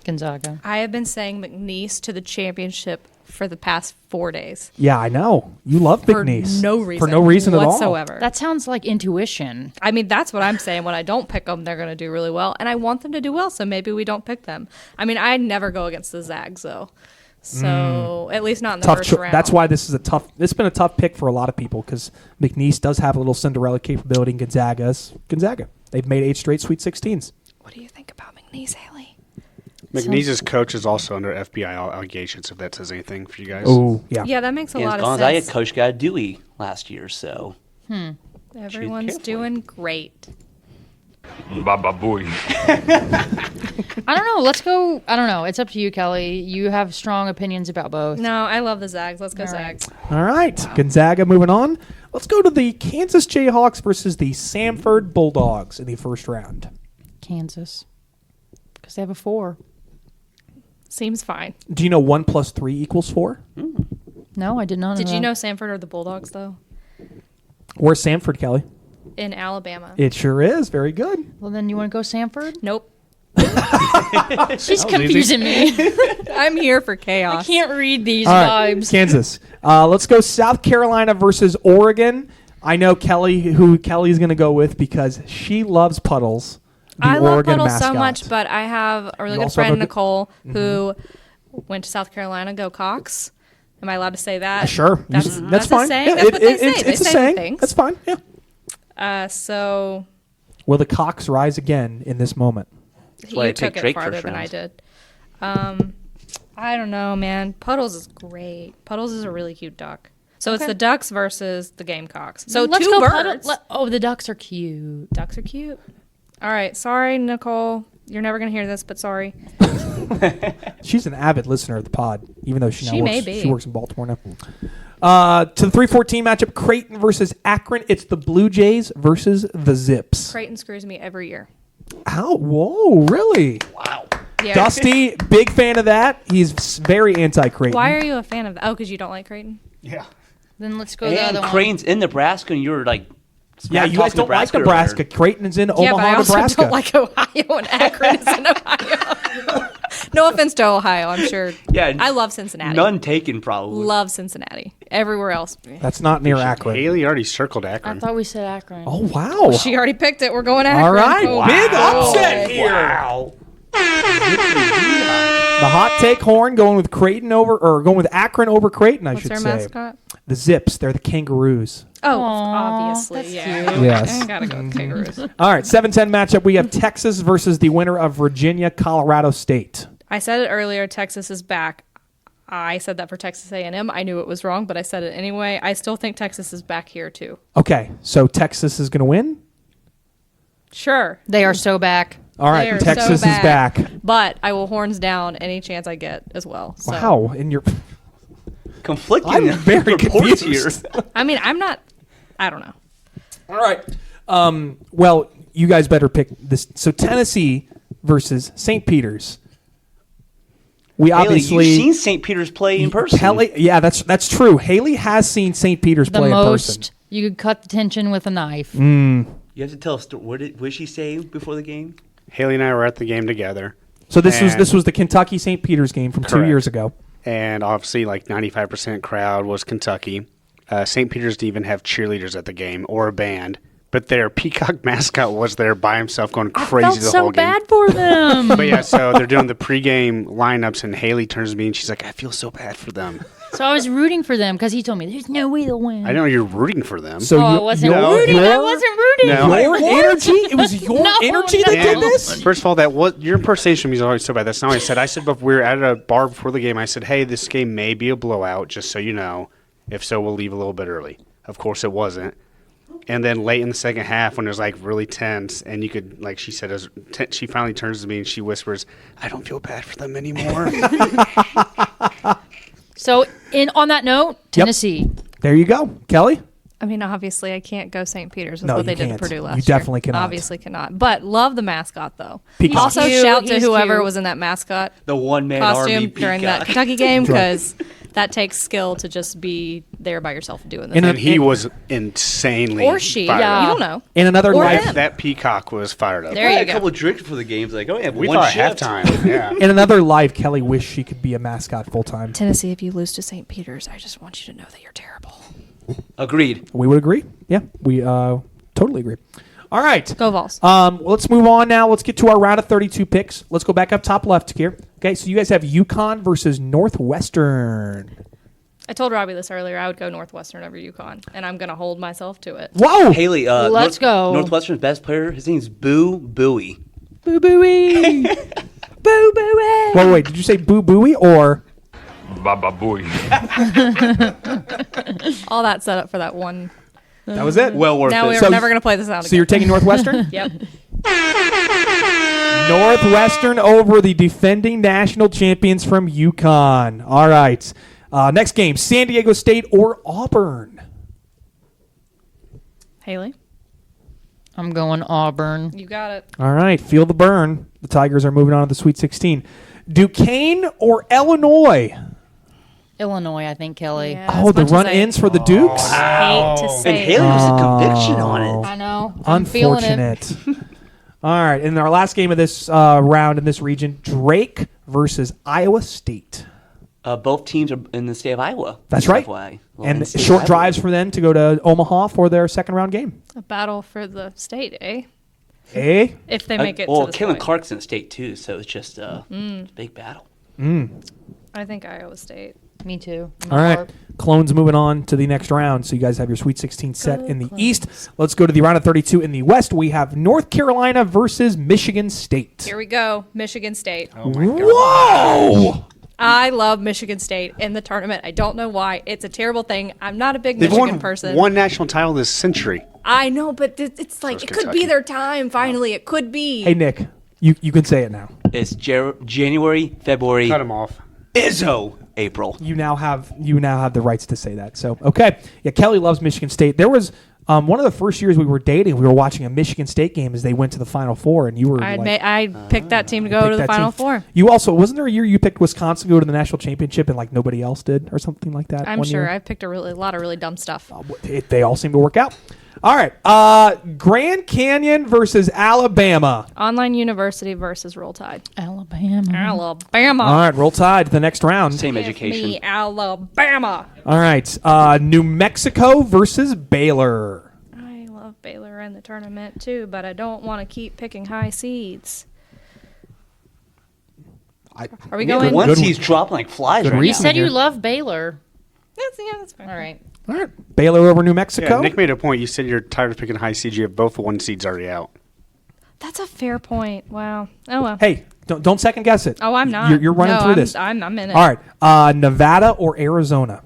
Gonzaga. I have been saying McNeese to the championship for the past 4 days. Yeah, I know. You love For McNeese. no reason. For no reason at all. whatsoever. That sounds like intuition. I mean, that's what I'm saying. When I don't pick them, they're going to do really well. And I want them to do well, so maybe we don't pick them. I mean, I never go against the Zags, though. So, at least not in the Tough first cho- round. That's why this is a tough. It's been a tough pick for a lot of people because McNeese does have a little Cinderella capability. And Gonzaga's Gonzaga. They've made 8 straight Sweet 16s. What do you think about McNeese, Haley? McNeese's coach is also under FBI allegations, if that says anything for you guys. Oh, yeah. Yeah, that makes a And lot of Gonzaga sense. coach got Dewey last year, so Everyone's careful. doing great. Baba booey. I don't know. Let's go. I don't know. It's up to you, Kelly. You have strong opinions about both. No, I love the Zags. Let's go All right. Zags. All right, Gonzaga moving on. Let's go to the Kansas Jayhawks versus the Samford Bulldogs in the first round. Kansas. Because they have a 4. Seems fine. Do you know 1 + 3 = 4? No, I did not know Did you that. know Samford are the Bulldogs, though? Where's Samford, Kelly? In Alabama. It sure is. Very good. Well, then you want to go Samford? Nope. She's confusing me. I'm here for I chaos. can't read these All right, vibes. Kansas. Let's go South Carolina versus Oregon. I know Kelly, who Kelly's going to go with because she loves Puddles. The I love Oregon Puddles so mascot. much, but I have a really You good also have friend, a good- Nicole, who went to South Carolina. Go Cox. Am I allowed to say that? Sure. That's, That's a fine. saying. Yeah, That's what they say. It's They a say saying. things. That's fine. Yeah. So Will the Cox rise again in this moment? why I you took picked it Drake farther first than I round. did. I don't know, man. Puddles is great. Puddles is a really cute duck. So it's the ducks versus the Gamecocks. So Let's two go birds. the ducks are cute. Ducks are cute. All right. Sorry, Nicole. You're never going to hear this, but sorry. She's an avid listener of the pod, even though she works in Baltimore now. To the 3-14 matchup, Creighton versus Akron. It's the Blue Jays versus the Zips. Creighton screws me every year. Oh, whoa, really? Wow. Yeah. Dusty, big fan of that. He's very anti-Creighton. Why are you a fan of that? Oh, because you don't like Creighton? Yeah. Then let's go the And other one. Creighton's in Nebraska, and you're like, Yeah, you guys don't like Nebraska. Creighton's in Yeah, but I Omaha, also Nebraska. don't like Ohio, and Akron is in Ohio. No offense to Ohio, I'm sure. Yeah, I love Cincinnati. None taken, probably. Love Cincinnati. Everywhere else. That's not near Akron. Haley already circled I Akron. thought we said Akron. Oh, wow. She already picked it. We're going Akron. All right. Oh, Big wow. upset here. Wow. The hot take horn going with going with Akron over Creighton, I What's should their say. mascot? The Zips. They're the Kangaroos. Oh, Aw, obviously. that's Yeah. cute. Yes. I gotta go with Kangaroos. All right, 7-10 matchup. We have Texas versus the winner of Virginia, Colorado State. I said it earlier. Texas is back. I said that for Texas A&M. I knew it was wrong, but I said it anyway. I still think Texas is back here too. Okay, so Texas is going to win? Sure, They are so back. All They right, are Texas so is back. back. but I will horns down any chance I get as well. So. Wow, and you're Conflicting I'm very reports confused. here. I mean, I'm not. I don't know. All right. Well, you guys better pick this. So Tennessee versus St. Peter's. We Haley, obviously you've seen St. Peter's play in person. Haley, yeah, that's true. Haley has seen St. Peter's The play in person. most you could cut the tension with a knife. You have to tell a story. What did she say before the game? Haley and I were at the game together. So this And- was the Kentucky St. Peter's game from 2 Correct. years ago. And obviously, like 95% crowd was Kentucky. St. Peter's didn't even have cheerleaders at the game or a band. But their peacock mascot was there by himself going crazy Felt the so whole game. bad for them. But yeah, so they're doing the pregame lineups, and Haley turns to me and she's like, I feel so bad for them. So I was rooting for them because he told me there's no way they'll win. I know you're rooting for them. So I you- wasn't your- rooting. your- I wasn't rooting. No. Your energy? It was your No, energy that no. did And this? first of all, that was your impersonation of me is always so bad. That's not what I said. I said, but we were at a bar before the game. I said, hey, this game may be a blowout, just so you know. If so, we'll leave a little bit early. Of course, it wasn't. And then late in the second half, when it was like really tense, and you could, like she said, she finally turns to me and she whispers, I don't feel bad for them anymore. So on that note, Tennessee. There you go. Kelly? I mean, obviously, I can't go St. Peter's with No, what they you did to can't. Purdue last You year. definitely cannot. Obviously cannot. But love the mascot, though. Peacock. Also, He's shout cute. to He's whoever cute. was in that mascot The one-man army costume during that peacock. Kentucky game, That's right. because that takes skill to just be there by yourself doing this. And and he was insanely or she. fired Yeah. up. You don't know. In another Or live him. That peacock was fired up. There I you had go. a couple of drinks before the games. Like, oh, yeah, We one thought shift. halftime. Yeah. in another live, Kelly wished she could be a mascot full time. Tennessee, if you lose to St. Peter's, I just want you to know that you're terrible. Agreed. We would agree. Yeah, we totally agree. All right. Go Vols. Let's move on now. Let's get to our round of 32 picks. Let's go back up top left here. Okay, so you guys have UConn versus Northwestern. I told Robbie this earlier. I would go Northwestern over UConn, and I'm going to hold myself to it. Whoa! Haley, Let's go. Northwestern's best player, his name's Boo Booey. Boo booey. Boo booey. Wait, did you say boo booey or? Baba booey. All that set up for that one. That was it? Well worth Now it. we're So- never going to play this out So you're again. taking Northwestern? Yep. Northwestern over the defending national champions from UConn. All right. Next game, San Diego State or Auburn. Haley, I'm going Auburn. you got it. All right, feel the burn. The Tigers are moving on to the Sweet 16. Duquesne or Illinois? Illinois, I think, Kelly. Yeah, Oh, as the much as run-ins for the Dukes? I hate to And say Haley it. was a conviction on it. I know. I'm feeling it. Unfortunate. All right, in our last game of this round in this region, Drake versus Iowa State. Both teams are in the state of Iowa. That's right. FYI. And NCAA short rivalry. drives for them to go to Omaha for their second round game. A battle for the state, eh? Eh? If they make it well, to this Kevin point. Clark's in the state too, so it's just a big battle. I think Iowa State. Me too. All right. Clones moving on to the next round. So you guys have your Sweet 16 set in the East. Let's go to the round of 32 in the West. We have North Carolina versus Michigan State. Here we go. Michigan State. Whoa! I love Michigan State in the tournament. I don't know why. It's a terrible thing. I'm not a big They've Michigan won person. one national title this century. I know, but it's like it could Kentucky. be their time. Finally, it could be. Hey, Nick, you can say it now. It's January, February, Cut him off. Izzo, April. You now have the rights to say that. So okay, yeah. Kelly loves Michigan State. There was one of the first years we were dating. We were watching a Michigan State game as they went to the Final Four, and you were. I picked that team to go to the Final Four. You also wasn't there a year you picked Wisconsin to go to the national championship and like nobody else did or something like that. I'm one sure year? I picked a lot of really dumb stuff. They all seem to work out. All right, Grand Canyon versus Alabama. Online University versus Roll Tide. Alabama. All right, Roll Tide to the next round. Same Give education. me Alabama. All right, New Mexico versus Baylor. I love Baylor in the tournament too, but I don't want to keep picking high seeds. Are we The going? one seed's dropping like flies right Good now. You reason. said you here. love Baylor. That's fine. All right. All right, Baylor over New Mexico. Yeah, Nick made a point. You said you're tired of picking high seeds. You have both the one seeds already out. That's a fair point. Wow. Oh well. Hey, don't second guess it. Oh, I'm not. You're running No, through this. I'm in it. All right, Nevada or Arizona.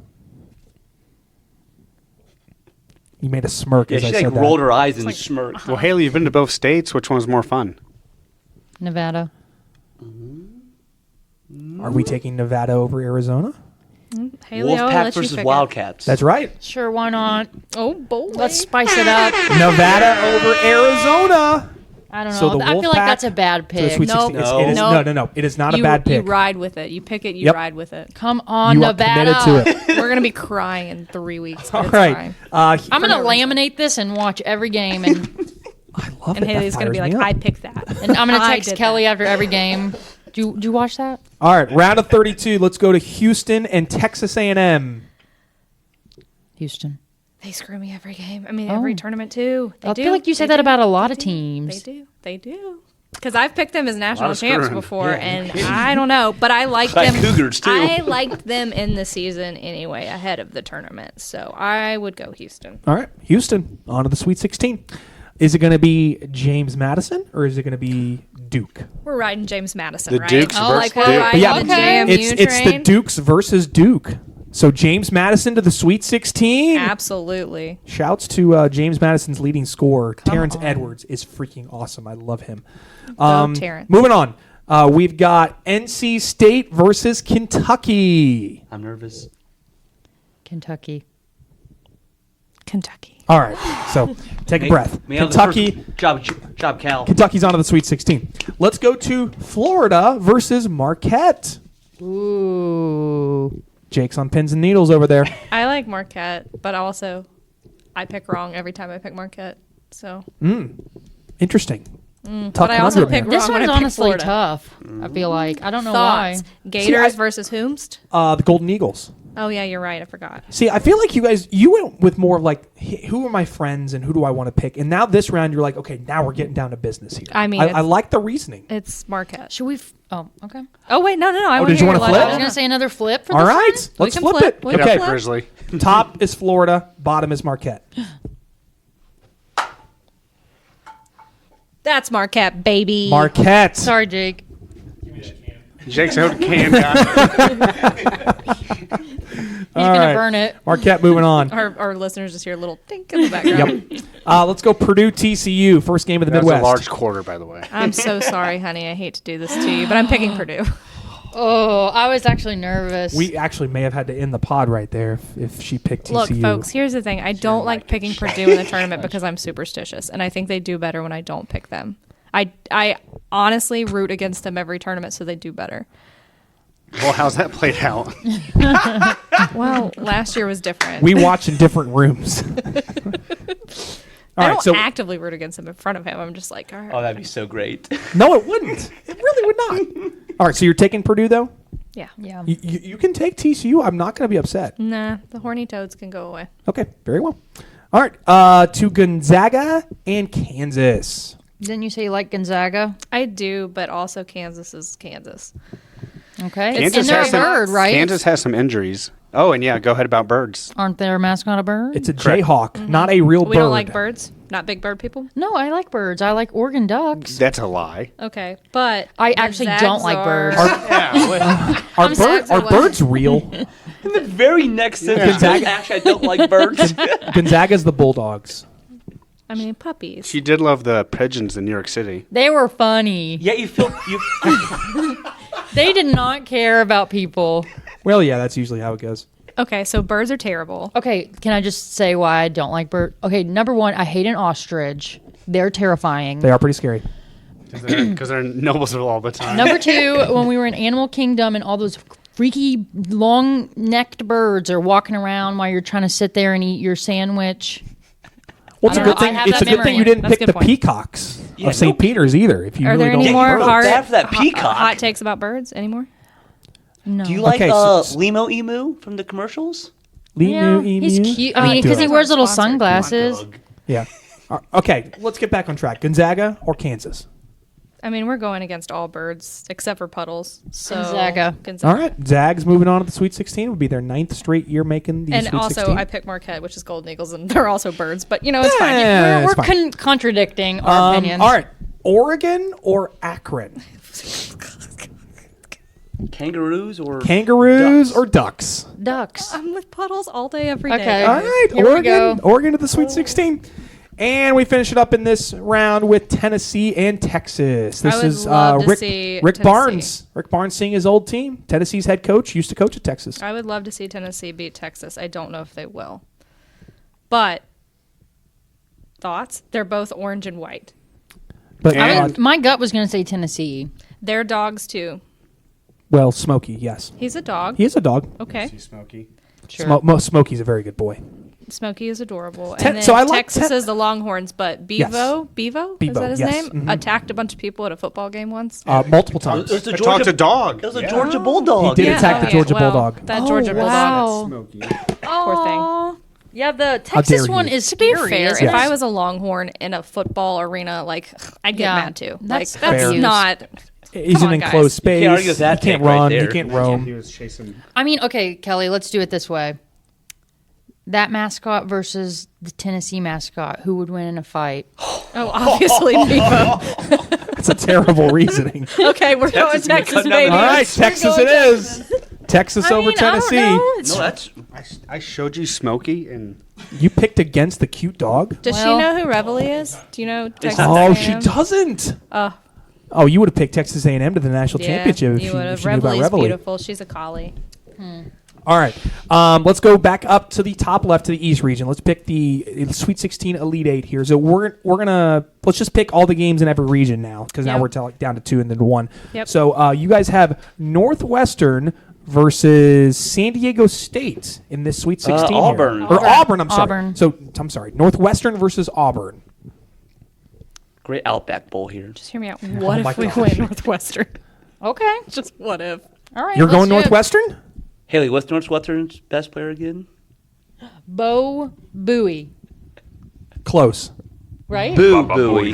You made a smirk Yeah, as I she said like that. rolled her eyes and smirked. Well, Haley, you've been to both states. Which one's more fun? Nevada. Are we taking Nevada over Arizona? Haley, I'll Wolfpack let you versus pick Wildcats. That's right. Sure, why not? It. Oh boy. Let's spice it up. Nevada over Arizona. I don't know. So the I feel Wolfpack like that's a bad to the pick. Sweet Nope. 16. No. It is, No. no. It is not a You, bad pick. You ride with it. You pick it. You Yep. ride with it. Come on, You are Nevada. committed to it. We're gonna be crying in 3 weeks. But All it's right. fine. I'm going to laminate this and watch every game, and, I love And it. That Haley's gonna be fires like, me up. I picked that. and I'm going to I text did Kelly that. after every game. Do you watch that? All right, round of 32. Let's go to Houston and Texas A&M. Houston. They screw me every game. I mean, every tournament too. They I do. feel like you said They that do. about a lot They of do. teams. They do. Because I've picked them as national of champs screwing. before, Yeah, and I don't know, but I liked Like them. Cougars, too. I liked them in the season anyway, ahead of the tournament. So I would go Houston. All right, Houston on to the Sweet 16. Is it going to be James Madison or is it going to be Duke? We're riding James Madison, The right? Dukes oh, versus like we're Duke. riding Yeah, the JMU it's the train. Dukes versus Duke. So James Madison to the Sweet 16. Absolutely. Shouts to James Madison's leading scorer, Terrence Edwards, is freaking awesome. I love him. Terrence. Moving on, we've got NC State versus Kentucky. I'm nervous. Kentucky. All right, so take a breath. Kentucky. Job, Cal. Kentucky's on to the Sweet 16. Let's go to Florida versus Marquette. Ooh. Jake's on pins and needles over there. I like Marquette, but also I pick wrong every time I pick Marquette. So, Interesting. but I also pick This wrong when one's I pick honestly Florida. tough. I feel like. I don't know Thoughts. why. Gators See, versus Whomst? The Golden Eagles. Oh yeah, you're right. I forgot. See, I feel like you went with more of like, who are my friends and who do I want to pick? And now this round, you're like, okay, now we're getting down to business here. I mean, I it's- like the reasoning. It's Marquette. Should we? Oh, okay. Oh wait, no. I Oh, want did you hear wanna your flip? I was logic. going to say another flip for All this right, one. let's can flip flip. it. We Get can Okay, up, Grizzly. top is Florida, bottom is Marquette. That's Marquette, baby. Marquette. Sorry, Jake. Jake's out can guy. He's going to burn it. Marquette moving on. Our listeners just hear a little tink in the background. Yep. Let's go Purdue TCU, first game of the That's Midwest. a large quarter, by the way. I'm so sorry, honey. I hate to do this to you, but I'm picking Purdue. Oh, I was actually nervous. We actually may have had to end the pod right there if she picked TCU. Look, folks, here's the thing. I don't like picking Purdue in the tournament because I'm superstitious, and I think they do better when I don't pick them. I honestly root against them every tournament so they do better. Well, how's that played out? Well, last year was different. We watch in different rooms. All I right, don't so actively root against him in front of him. I'm just like, all right. Oh, that'd be so great. no, it wouldn't. It really would not. All right, so you're taking Purdue though. Yeah. Yeah. You can take TCU. I'm not going to be upset. Nah, the horny toads can go away. Okay, very well. All right, to Gonzaga and Kansas. Didn't you say you like Gonzaga? I do, but also Kansas is Kansas. Okay. Kansas and they're a has some- bird, right? Kansas has some injuries. Oh, and yeah, go ahead about birds. Aren't their mascot a bird? It's a Correct. Jayhawk, not a real bird. We don't like birds. Not big bird people? No, I like birds. I like Oregon ducks. That's a lie. Okay, but I the actually Zags don't like birds. Are birds real? In the very next sentence, Gonzaga- actually, I don't like birds. Gonzaga's the Bulldogs. I mean, puppies. She did love the pigeons in New York City. They were funny. Yeah, you feel you. They did not care about people. Well, yeah, that's usually how it goes. Okay, so birds are terrible. Okay, can I just say why I don't like birds? Okay, number one, I hate an ostrich. They're terrifying. They are pretty scary. Because they're nobles all the time. Number two, when we were in Animal Kingdom and all those freaky long-necked birds are walking around while you're trying to sit there and eat your sandwich. Well, it's a I good don't know, thing. I have It's a that good thing you memory. didn't That's a pick good the point. peacocks Yeah, of St. Peter's either. If you Are really there don't any like more birds. hard, After that peacock. hot takes about birds anymore? No. Do you like Okay, so- Limo Emu from the commercials? Yeah, Emu, he's emu? cute. Not I mean, because he doing it. wears little Sponsored. sunglasses. Yeah. Okay, let's get back on track. Gonzaga or Kansas? I mean, we're going against all birds except for puddles. So Gonzaga. All right, Zags moving on to the Sweet 16 would be their 9th straight year making the And Sweet also, 16. I picked Marquette, which is Golden Eagles, and they're also birds. But it's fine. Yeah, We're it's fine. contradicting our opinions. All right, Oregon or Akron? Kangaroos or Kangaroos ducks? or Ducks? Ducks. I'm with puddles all day, every day. Okay. All right, Here we Oregon. go. Oregon to the Sweet 16. And we finish it up in this round with Tennessee and Texas. This would is love to Rick, see Rick Tennessee. Barnes. Rick Barnes seeing his old team. Tennessee's head coach used to coach at Texas. I would love to see Tennessee beat Texas. I don't know if they will. But thoughts? They're both orange and white. But My gut was going to say Tennessee. They're dogs too. well, Smokey, yes, He's a dog. he is a dog. Okay. Smokey. Sure. Smokey's a very good boy. Smokey is adorable. Ten- And then so I like Texas ten- is the Longhorns, but Bevo, is that his yes. name? Mhm. Attacked a bunch of people at a football game once. Multiple times. It was the I talked to dog. It was a Georgia Bulldog. He did attack the Georgia Bulldog. That Georgia Bulldog. Smokey. Poor thing. Yeah, the dare Texas you. one is To be scary. fair, isn't if it? I was a Longhorn in a football arena, I'd get Yeah, mad too. that's That's fair. not. He's Come in on, an guys. enclosed space. You can't argue with that He can't take right run. He there. can't He roam. was chasing. I mean, okay, Kelly, let's do it this way. That mascot versus the Tennessee mascot, who would win in a fight? Oh, obviously Bevo. That's a terrible reasoning. Okay, we're going Texas is gonna Texas, cut down baby. All right, Texas it is. Texas over Tennessee. No, that's I showed you Smokey and You picked against the cute dog? Does Well- she know who Reveille is? Do you know Texas Oh, she A&M? doesn't. Oh, Oh, you would have picked Texas A&M to the national championship if you you, would if have. you knew about Reveille's Reveille. beautiful. She's a collie. All right, let's go back up to the top left to the East region. Let's pick the Sweet 16 Elite Eight here. So we're gonna let's just pick all the games in every region now because now Yep. we're down to 2 and then 1. Yep. So you guys have Northwestern versus San Diego State in this Sweet 16 here. Auburn. Or Auburn. I'm sorry. Auburn. So I'm sorry. Northwestern versus Auburn. great Outback Bowl here. Just hear me out. What my if we gosh. win Northwestern? Okay. Just what if? All right. You're let's going do it. Northwestern? Haley, what's Northwestern's best player again? Bo Buoy, Close. right? Boo Booey.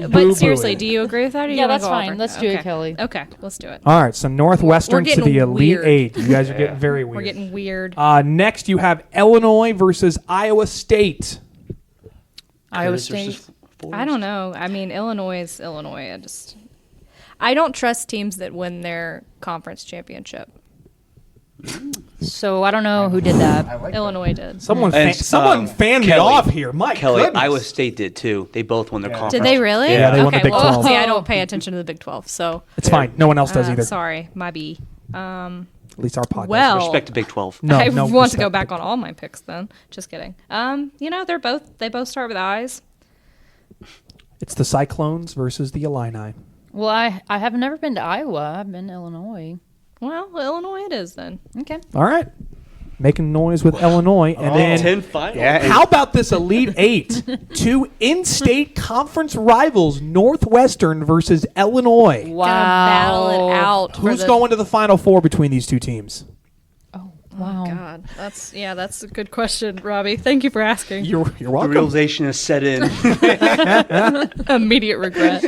But Boo-boo seriously, it. do you agree with that? Or you Yeah, wanna that's go fine. Auburn? Let's do it, Okay. Kelly. Okay, let's do it. All right, so Northwestern We're to the getting Elite weird. Eight. You guys are getting very weird. We're getting weird. Next, you have Illinois versus Iowa State. Iowa Curtis State. versus Forrest. I don't know. I mean, Illinois is Illinois. I don't trust teams that win their conference championship. So I don't know who did that. Illinois did. Someone And, fanned me Kelly. off here. My Kelly, goodness. Iowa State did too. They both won their conference. Did they really? Yeah, they won the okay, Big well, 12. see, I don't pay attention to the Big 12, so It's fine. No one else does either. sorry, my B. At least our podcast. Well, Respect to Big 12. no, I no want to go respect. back on all my picks then. Just kidding. They both start with I's. It's the Cyclones versus the Illini. Well, I have never been to Iowa. I've been to Illinois. Well, Illinois it is then. Okay. All right. Making noise with Illinois. And then 10 final. yeah. how about this Elite Eight? Two in-state conference rivals, Northwestern versus Illinois. Wow. Gonna battle it out. for Who's the- going to the Final Four between these two teams? Wow. God, that's a good question, Robbie. Thank you for asking. You're The welcome. realization is set in. Immediate regret.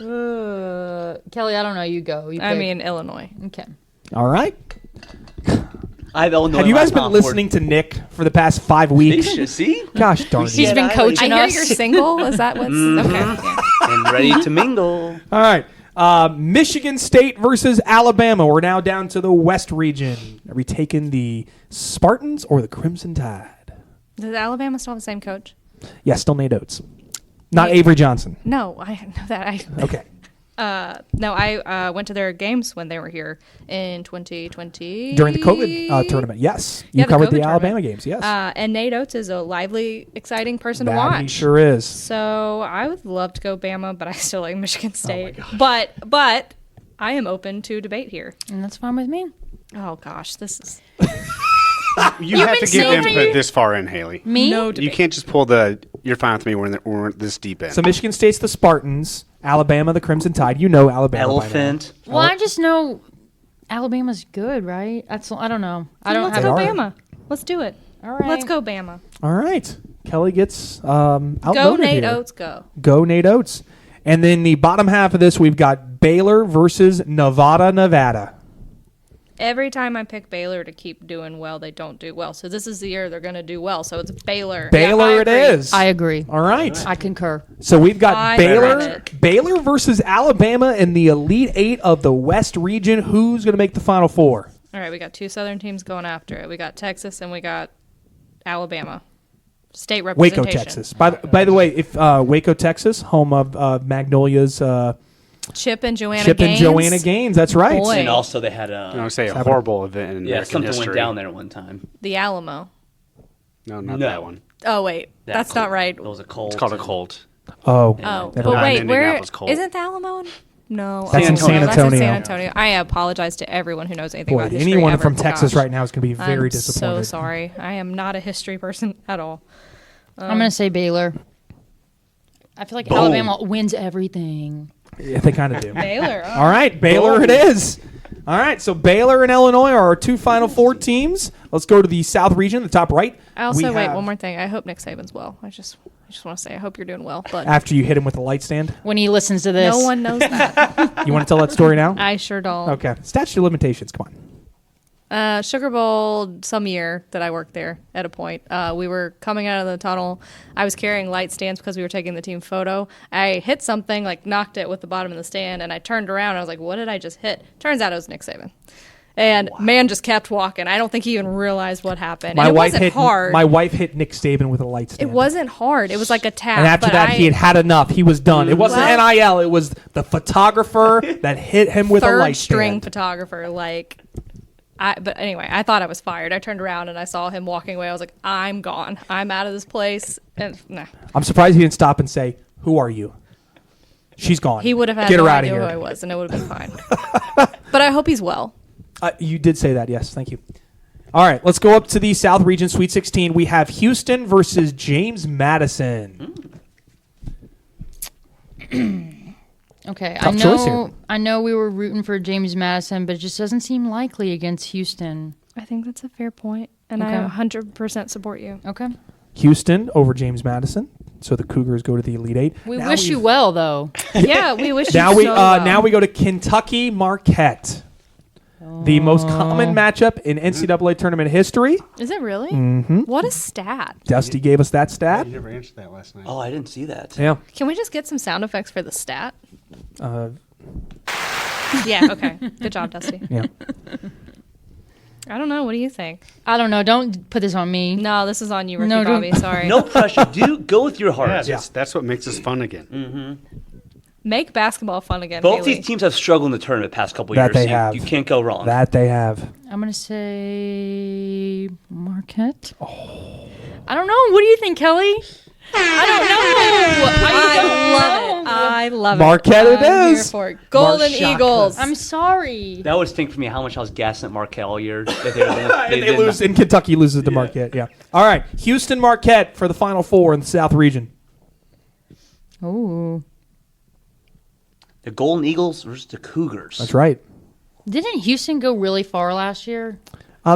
Kelly, I don't know. You go. You I pick. mean, Illinois. Okay. All right. I've Illinois. Have you in my guys been Final Four. listening to Nick for the past 5 weeks? See? Gosh darn it. He's been I coaching hear us. you're single. Is that what's okay? Yeah. And ready to mingle. All right. Michigan State versus Alabama. We're now down to the West region. Are we taking the Spartans or the Crimson Tide? Does Alabama still have the same coach? Yeah, still Nate Oates. Not Yeah. Avery Johnson. No, I know that. Okay. No, I went to their games when they were here in 2020 During the COVID tournament, yes. You Yeah, the covered COVID the Alabama tournament. games, yes. And Nate Oates is a lively, exciting person to That watch. he sure is. So I would love to go Bama, but I still like Michigan State. But I am open to debate here. And that's fine with me. Oh gosh, this is You have to been give saying input this far in, Haley. Me? no You debate. can't just pull the "you're fine with me" when we're this deep in. So Michigan State's the Spartans, Alabama the Crimson Tide. You know Alabama by now. Elephant. Well, I just know Alabama's good, right? I don't know. I They don't have go are. Bama. Let's do it. All right. Let's go Bama. All right. Kelly gets outvoted Go Nate here. Oates. Go. Go Nate Oates. And then the bottom half of this, we've got Baylor versus Nevada. Every time I pick Baylor to keep doing well, they don't do well. So this is the year they're going to do well. So it's Baylor. Baylor Yeah, I it agree. is. I agree. All right. I concur. So we've got I read Baylor versus Alabama in the Elite Eight of the West region. Who's going to make the Final Four? All right, we got two Southern teams going after it. We got Texas and we got Alabama. State representation. Waco, Texas. By the way, if Waco, Texas, home of Magnolia's Chip and Joanna Chip Gaines. and Joanna Gaines. That's right. Boy. And also they had I would a say a horrible event in yeah American something history. went down there at one time. The Alamo. No, not No. that one. Oh, wait. That That's cult. not right. It was a cult. It's called a cult. Oh. Oh, Never but mind. wait, where Indianapolis Colt. isn't the Alamo? No, That's in San That's in Antonio. San Antonio. I apologize to everyone who knows anything Boy, about history. anyone ever. from Texas Gosh. right now is going to be very I'm disappointed. so sorry. I am not a history person at all. I'm going to say Baylor. I feel like Alabama wins everything. Yeah, they kind of do. Baylor. All right, Baylor it is. All right, so Baylor and Illinois are our two Final Four teams. Let's go to the South region, the top right. I also We wait have- one more thing. I hope Nick Saban's well. I just want to say I hope you're doing well. But After you hit him with the light stand, When he listens to this. no one knows that. you want to tell that story now? I sure don't. Okay, statute of limitations. Come on. Sugar Bowl some year that I worked there at a point. We were coming out of the tunnel. I was carrying light stands because we were taking the team photo. I hit something, like knocked it with the bottom of the stand, and I turned around. And I was like, what did I just hit? Turns out it was Nick Saban. And man just kept walking. I don't think he even realized what happened. And it wasn't hard. My wife hit Nick Saban with a light stand. It wasn't hard. It was like a tap. And after but that, he had enough. He was done. It wasn't Well- NIL. It was the photographer that hit him with a third light string stand. photographer. But anyway, I thought I was fired. I turned around and I saw him walking away. I was like, I'm gone. I'm out of this place. And nah. I'm surprised he didn't stop and say, "Who are you?" She's gone. He would have had Get no her out of idea who I here. was, and it would have been fine. But I hope he's well. You did say that. Yes, thank you. All right, let's go up to the South Region, Sweet 16. We have Houston versus James Madison. Okay, Tough choice here. I know we were rooting for James Madison, but it just doesn't seem likely against Houston. I think that's a fair point, and Okay. I 100% support you. Okay. Houston over James Madison. So the Cougars go to the Elite Eight. We Now wish you we've- well, though. Yeah, we wish Now you we so well. now we go to Kentucky Marquette. The most common matchup in NCAA tournament history. Is it really? Mm-hmm. What a stat. Dusty gave us that stat. You never answered that last night. Oh, I didn't see that. Yeah. Can we just get some sound effects for the stat? Uh, Yeah, okay. Good job, Dusty. yeah. I don't know. What do you think? I don't know. Don't put this on me. No, this is on you, Ricky No, don't- Bobby. Sorry. No pressure. Do go with your heart. That's what makes us fun again. Make basketball fun again, Both Haley. these teams have struggled in the tournament the past couple That years. they so have. You can't go wrong. That they have. I'm going to say Marquette. Oh. I don't know. What do you think, Kelly? I don't know. I love it. Marquette it I'm is. Here for it. Golden Marquette. Eagles. I'm sorry. That would stink for me how much I was gassing at Marquette all year. That they, And they did lose, not- and Kentucky loses to Marquette. Yeah. All right. Houston Marquette for the Final Four in the South region. Oh. The Golden Eagles versus the Cougars. That's right. Didn't Houston go really far last year?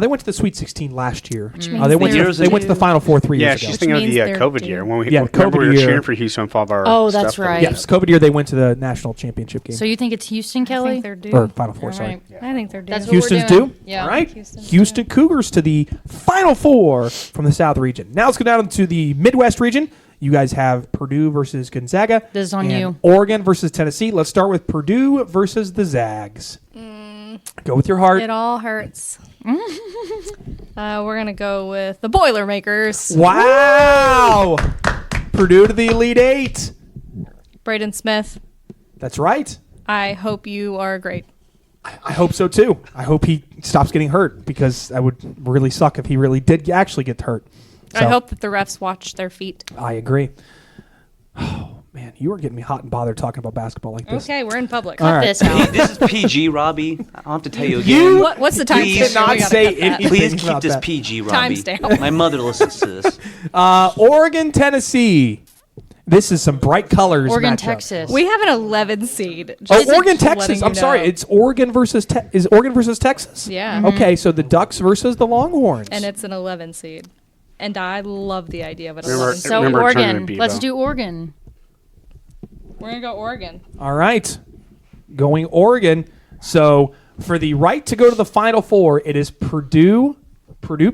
They went to the Sweet 16 last year. Which They means went they're to the Final Four 3 Yeah, years she's ago. thinking of means the they're COVID due. year when we Yeah, remember we COVID were year. cheering for Houston for all of our. Oh, that's stuff that we right. did. Yes, COVID year they went to the national championship game. So you think it's Houston, I Kelly? think they're due. Or Final Four, All sorry. right. I think they're due. That's what Houston's we're doing. due? Yeah. All right. Houston's Houston Cougars to the Final Four from the South region. Now let's go down to the Midwest region. You guys have Purdue versus Gonzaga. This is on and you. Oregon versus Tennessee. Let's start with Purdue versus the Zags. Go with your heart. It all hurts. We're going to go with the Boilermakers. Wow. Purdue to the Elite Eight. Braden Smith, That's right. I hope you are great. I hope so too. I hope he stops getting hurt because that would really suck if he really did actually get hurt. I So, hope that the refs watch their feet. I agree. Oh, man, you are getting me hot and bothered talking about basketball like this. Okay, we're in public. All right. This out. This is PG, Robbie. I'll have to tell you again. What's the time Please stamp? not We gotta say cut that. anything. Please keep about this that. PG, Robbie. Timestamp. My mother listens to this. Oregon, Tennessee. This is some bright colors. Oregon, matchup. Texas. We have an 11 seed. Oh, Just Oregon, letting Texas. you I'm sorry. know. It's Oregon versus is Oregon versus Texas. Yeah. Okay, so the Ducks versus the Longhorns. And it's an 11 seed. And I love the idea of an Remember- 11 seed. So Remember Oregon. tournament beat, Let's though. do Oregon. We're going to go Oregon. All right, going Oregon. So for the right to go to the Final Four, it is Purdue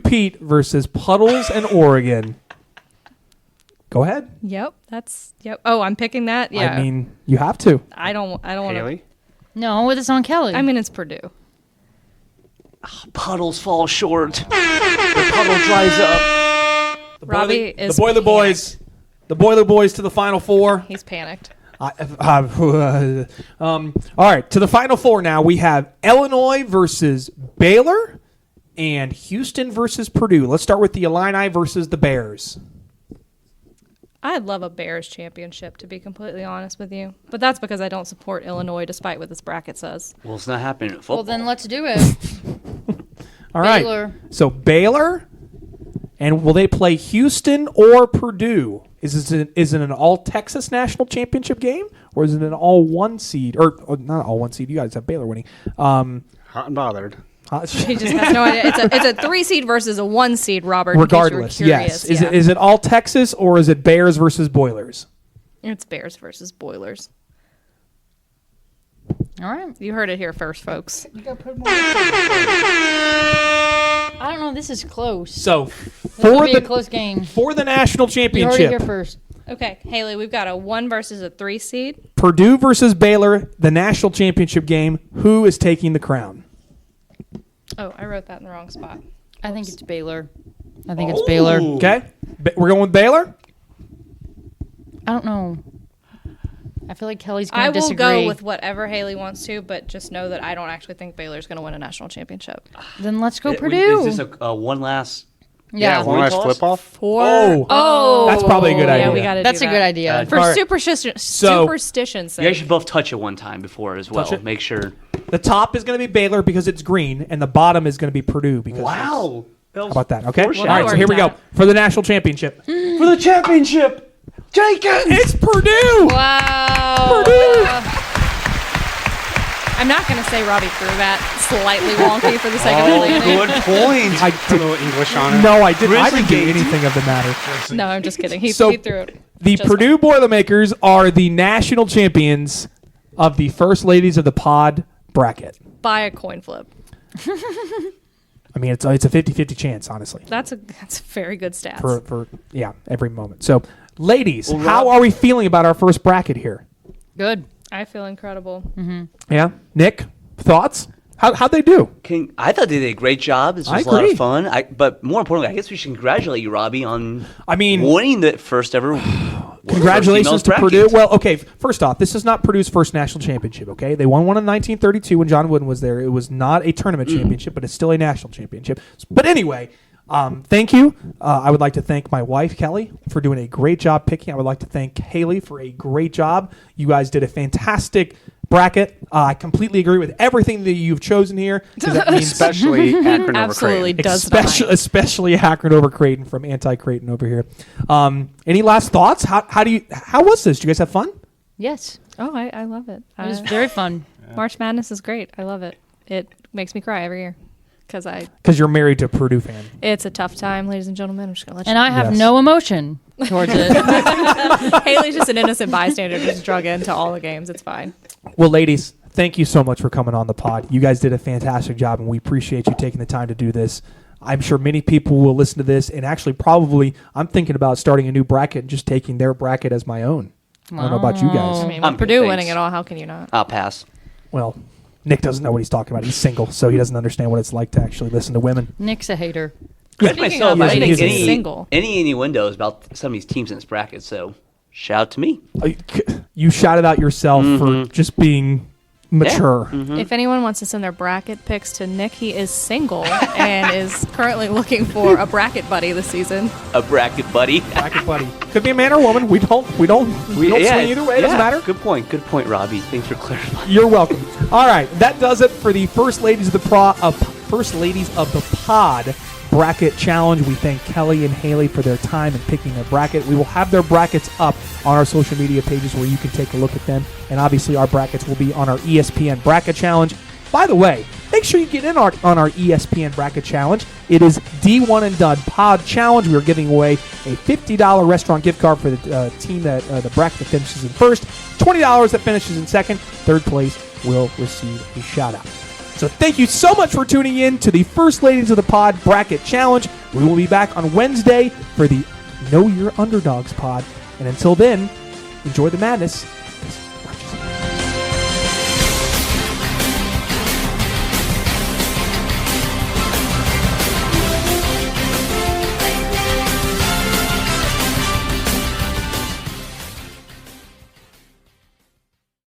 Pete versus Puddles and Oregon. Go ahead. Yep. Yep. Oh, I'm picking that? Yeah. I mean, you have to. I don't want to. Haley? No, it's on Kelly. I mean, it's Purdue. Puddles fall short. The puddle dries up. Robbie The is Boiler panicked. Boys. The Boiler Boys to the Final Four. He's panicked. All right, to the Final Four now. We have Illinois versus Baylor and Houston versus Purdue. Let's start with the Illini versus the Bears. I'd love a Bears championship, to be completely honest with you. But that's because I don't support Illinois, despite what this bracket says. Well, it's not happening in football. well, then let's do it. All right. Baylor. So Baylor, and will they play Houston or Purdue? Is it an all-Texas national championship game, or is it an all-one seed? Or not all-one seed. You guys have Baylor winning. Hot and bothered. He just has no idea. It's a 3 seed versus a 1 seed, Robert. in case you were Regardless, curious. yes. Yeah. Is it all Texas, or is it Bears versus Boilers? It's Bears versus Boilers. All right. You heard it here first, folks. I don't know. This is close. So This will for be a close game. for the national You heard it championship, here first. Okay, Haley, we've got a 1 versus a 3 seed. Purdue versus Baylor, the national championship game. Who is taking the crown? Oh, I wrote that in the wrong spot. I think it's Baylor. I think it's Baylor. Okay, we're going with Baylor. I don't know. I feel like Kelly's I going to will disagree. go with whatever Haley wants to, but just know that I don't actually think Baylor's going to win a national championship. Then let's go Purdue. Is this a one last? yeah. One last toss? flip off. Oh, that's probably a good idea. Yeah, we got to. That's a good idea. For All right. superstition's So- sake. You guys should both touch it one time before as well. Touch it? Make sure. The top is going to be Baylor because it's green, and the bottom is going to be Purdue because. Wow. How about that? Okay. Well, All right. So here we go for the national championship. For the championship. Jenkins. It's Purdue. Wow. Purdue. I'm not going to say Robbie threw that slightly wonky for the sake of deleting it. Good point. I Put a little English on it. No, I didn't. I Grizzly didn't do Gate. anything of the matter. No, I'm just kidding. He So, threw it. The just Purdue Boilermakers are the national champions of the first ladies of the pod bracket. by a coin flip. I mean, it's a 50-50 chance, honestly, That's a very good stats. for every moment. So, ladies, Well, how Rob- are we feeling about our first bracket here? Good. I feel incredible. Yeah, Nick, thoughts? How'd they do? I thought they did a great job. This was a I lot agree. of fun. But more importantly, I guess we should congratulate you, Robbie, on I mean, winning the first ever. congratulations to females Purdue. bracket. Well, okay, first off, this is not Purdue's first national championship, okay? They won one in 1932 when John Wooden was there. It was not a tournament championship, but it's still a national championship. But anyway, thank you. I would like to thank my wife, Kelly, for doing a great job picking. I would like to thank Haley for a great job. You guys did a fantastic bracket. I completely agree with everything that you've chosen here. 'Cause that means Especially Akron over Absolutely Creighton. does especially Akron over Creighton from anti-Creighton over here. Any last thoughts? How was this? Did you guys have fun? Yes. not. Oh, I love it. It was very fun. March Madness is great. I love it. It makes me cry every year. Because you're married to a Purdue fan. It's a tough time, ladies and gentlemen. I'm just gonna let you And I have Yes. no emotion towards it. Haley's just an innocent bystander, just drug into all the games. It's fine. Well, ladies, thank you so much for coming on the pod. You guys did a fantastic job, and we appreciate you taking the time to do this. I'm sure many people will listen to this, and actually probably I'm thinking about starting a new bracket and just taking their bracket as my own. I don't know about you guys. I mean, I'm with good, Purdue thanks. winning it all, how can you not? I'll pass. Well, Nick doesn't know what he's talking about. He's single, so he doesn't understand what it's like to actually listen to women. Nick's a hater. Speaking Myself, of, I I think think he's he's single. any innuendos about some of these teams in this bracket, so shout out to me. You shouted out yourself for just being mature. If anyone wants to send their bracket picks to Nick, he is single and is currently looking for a bracket buddy this season. A bracket buddy. Bracket buddy. Could be a man or woman. We don't swing either way. It doesn't matter. Good point, Robbie. Thanks for clarifying. You're welcome. All right, that does it for the First Ladies of the Pod bracket challenge. We thank Kelly and Haley for their time in picking their bracket. We will have their brackets up on our social media pages where you can take a look at them. And obviously, our brackets will be on our ESPN bracket challenge. By the way, make sure you get in on our ESPN bracket challenge. It is D1 and Done Pod Challenge. We are giving away a $50 restaurant gift card for the team that the bracket that finishes in first, $20 that finishes in second. Third place will receive a shout out. So thank you so much for tuning in to the First Ladies of the Pod bracket challenge. We will be back on Wednesday for the Know Your Underdogs pod. And until then, enjoy the madness.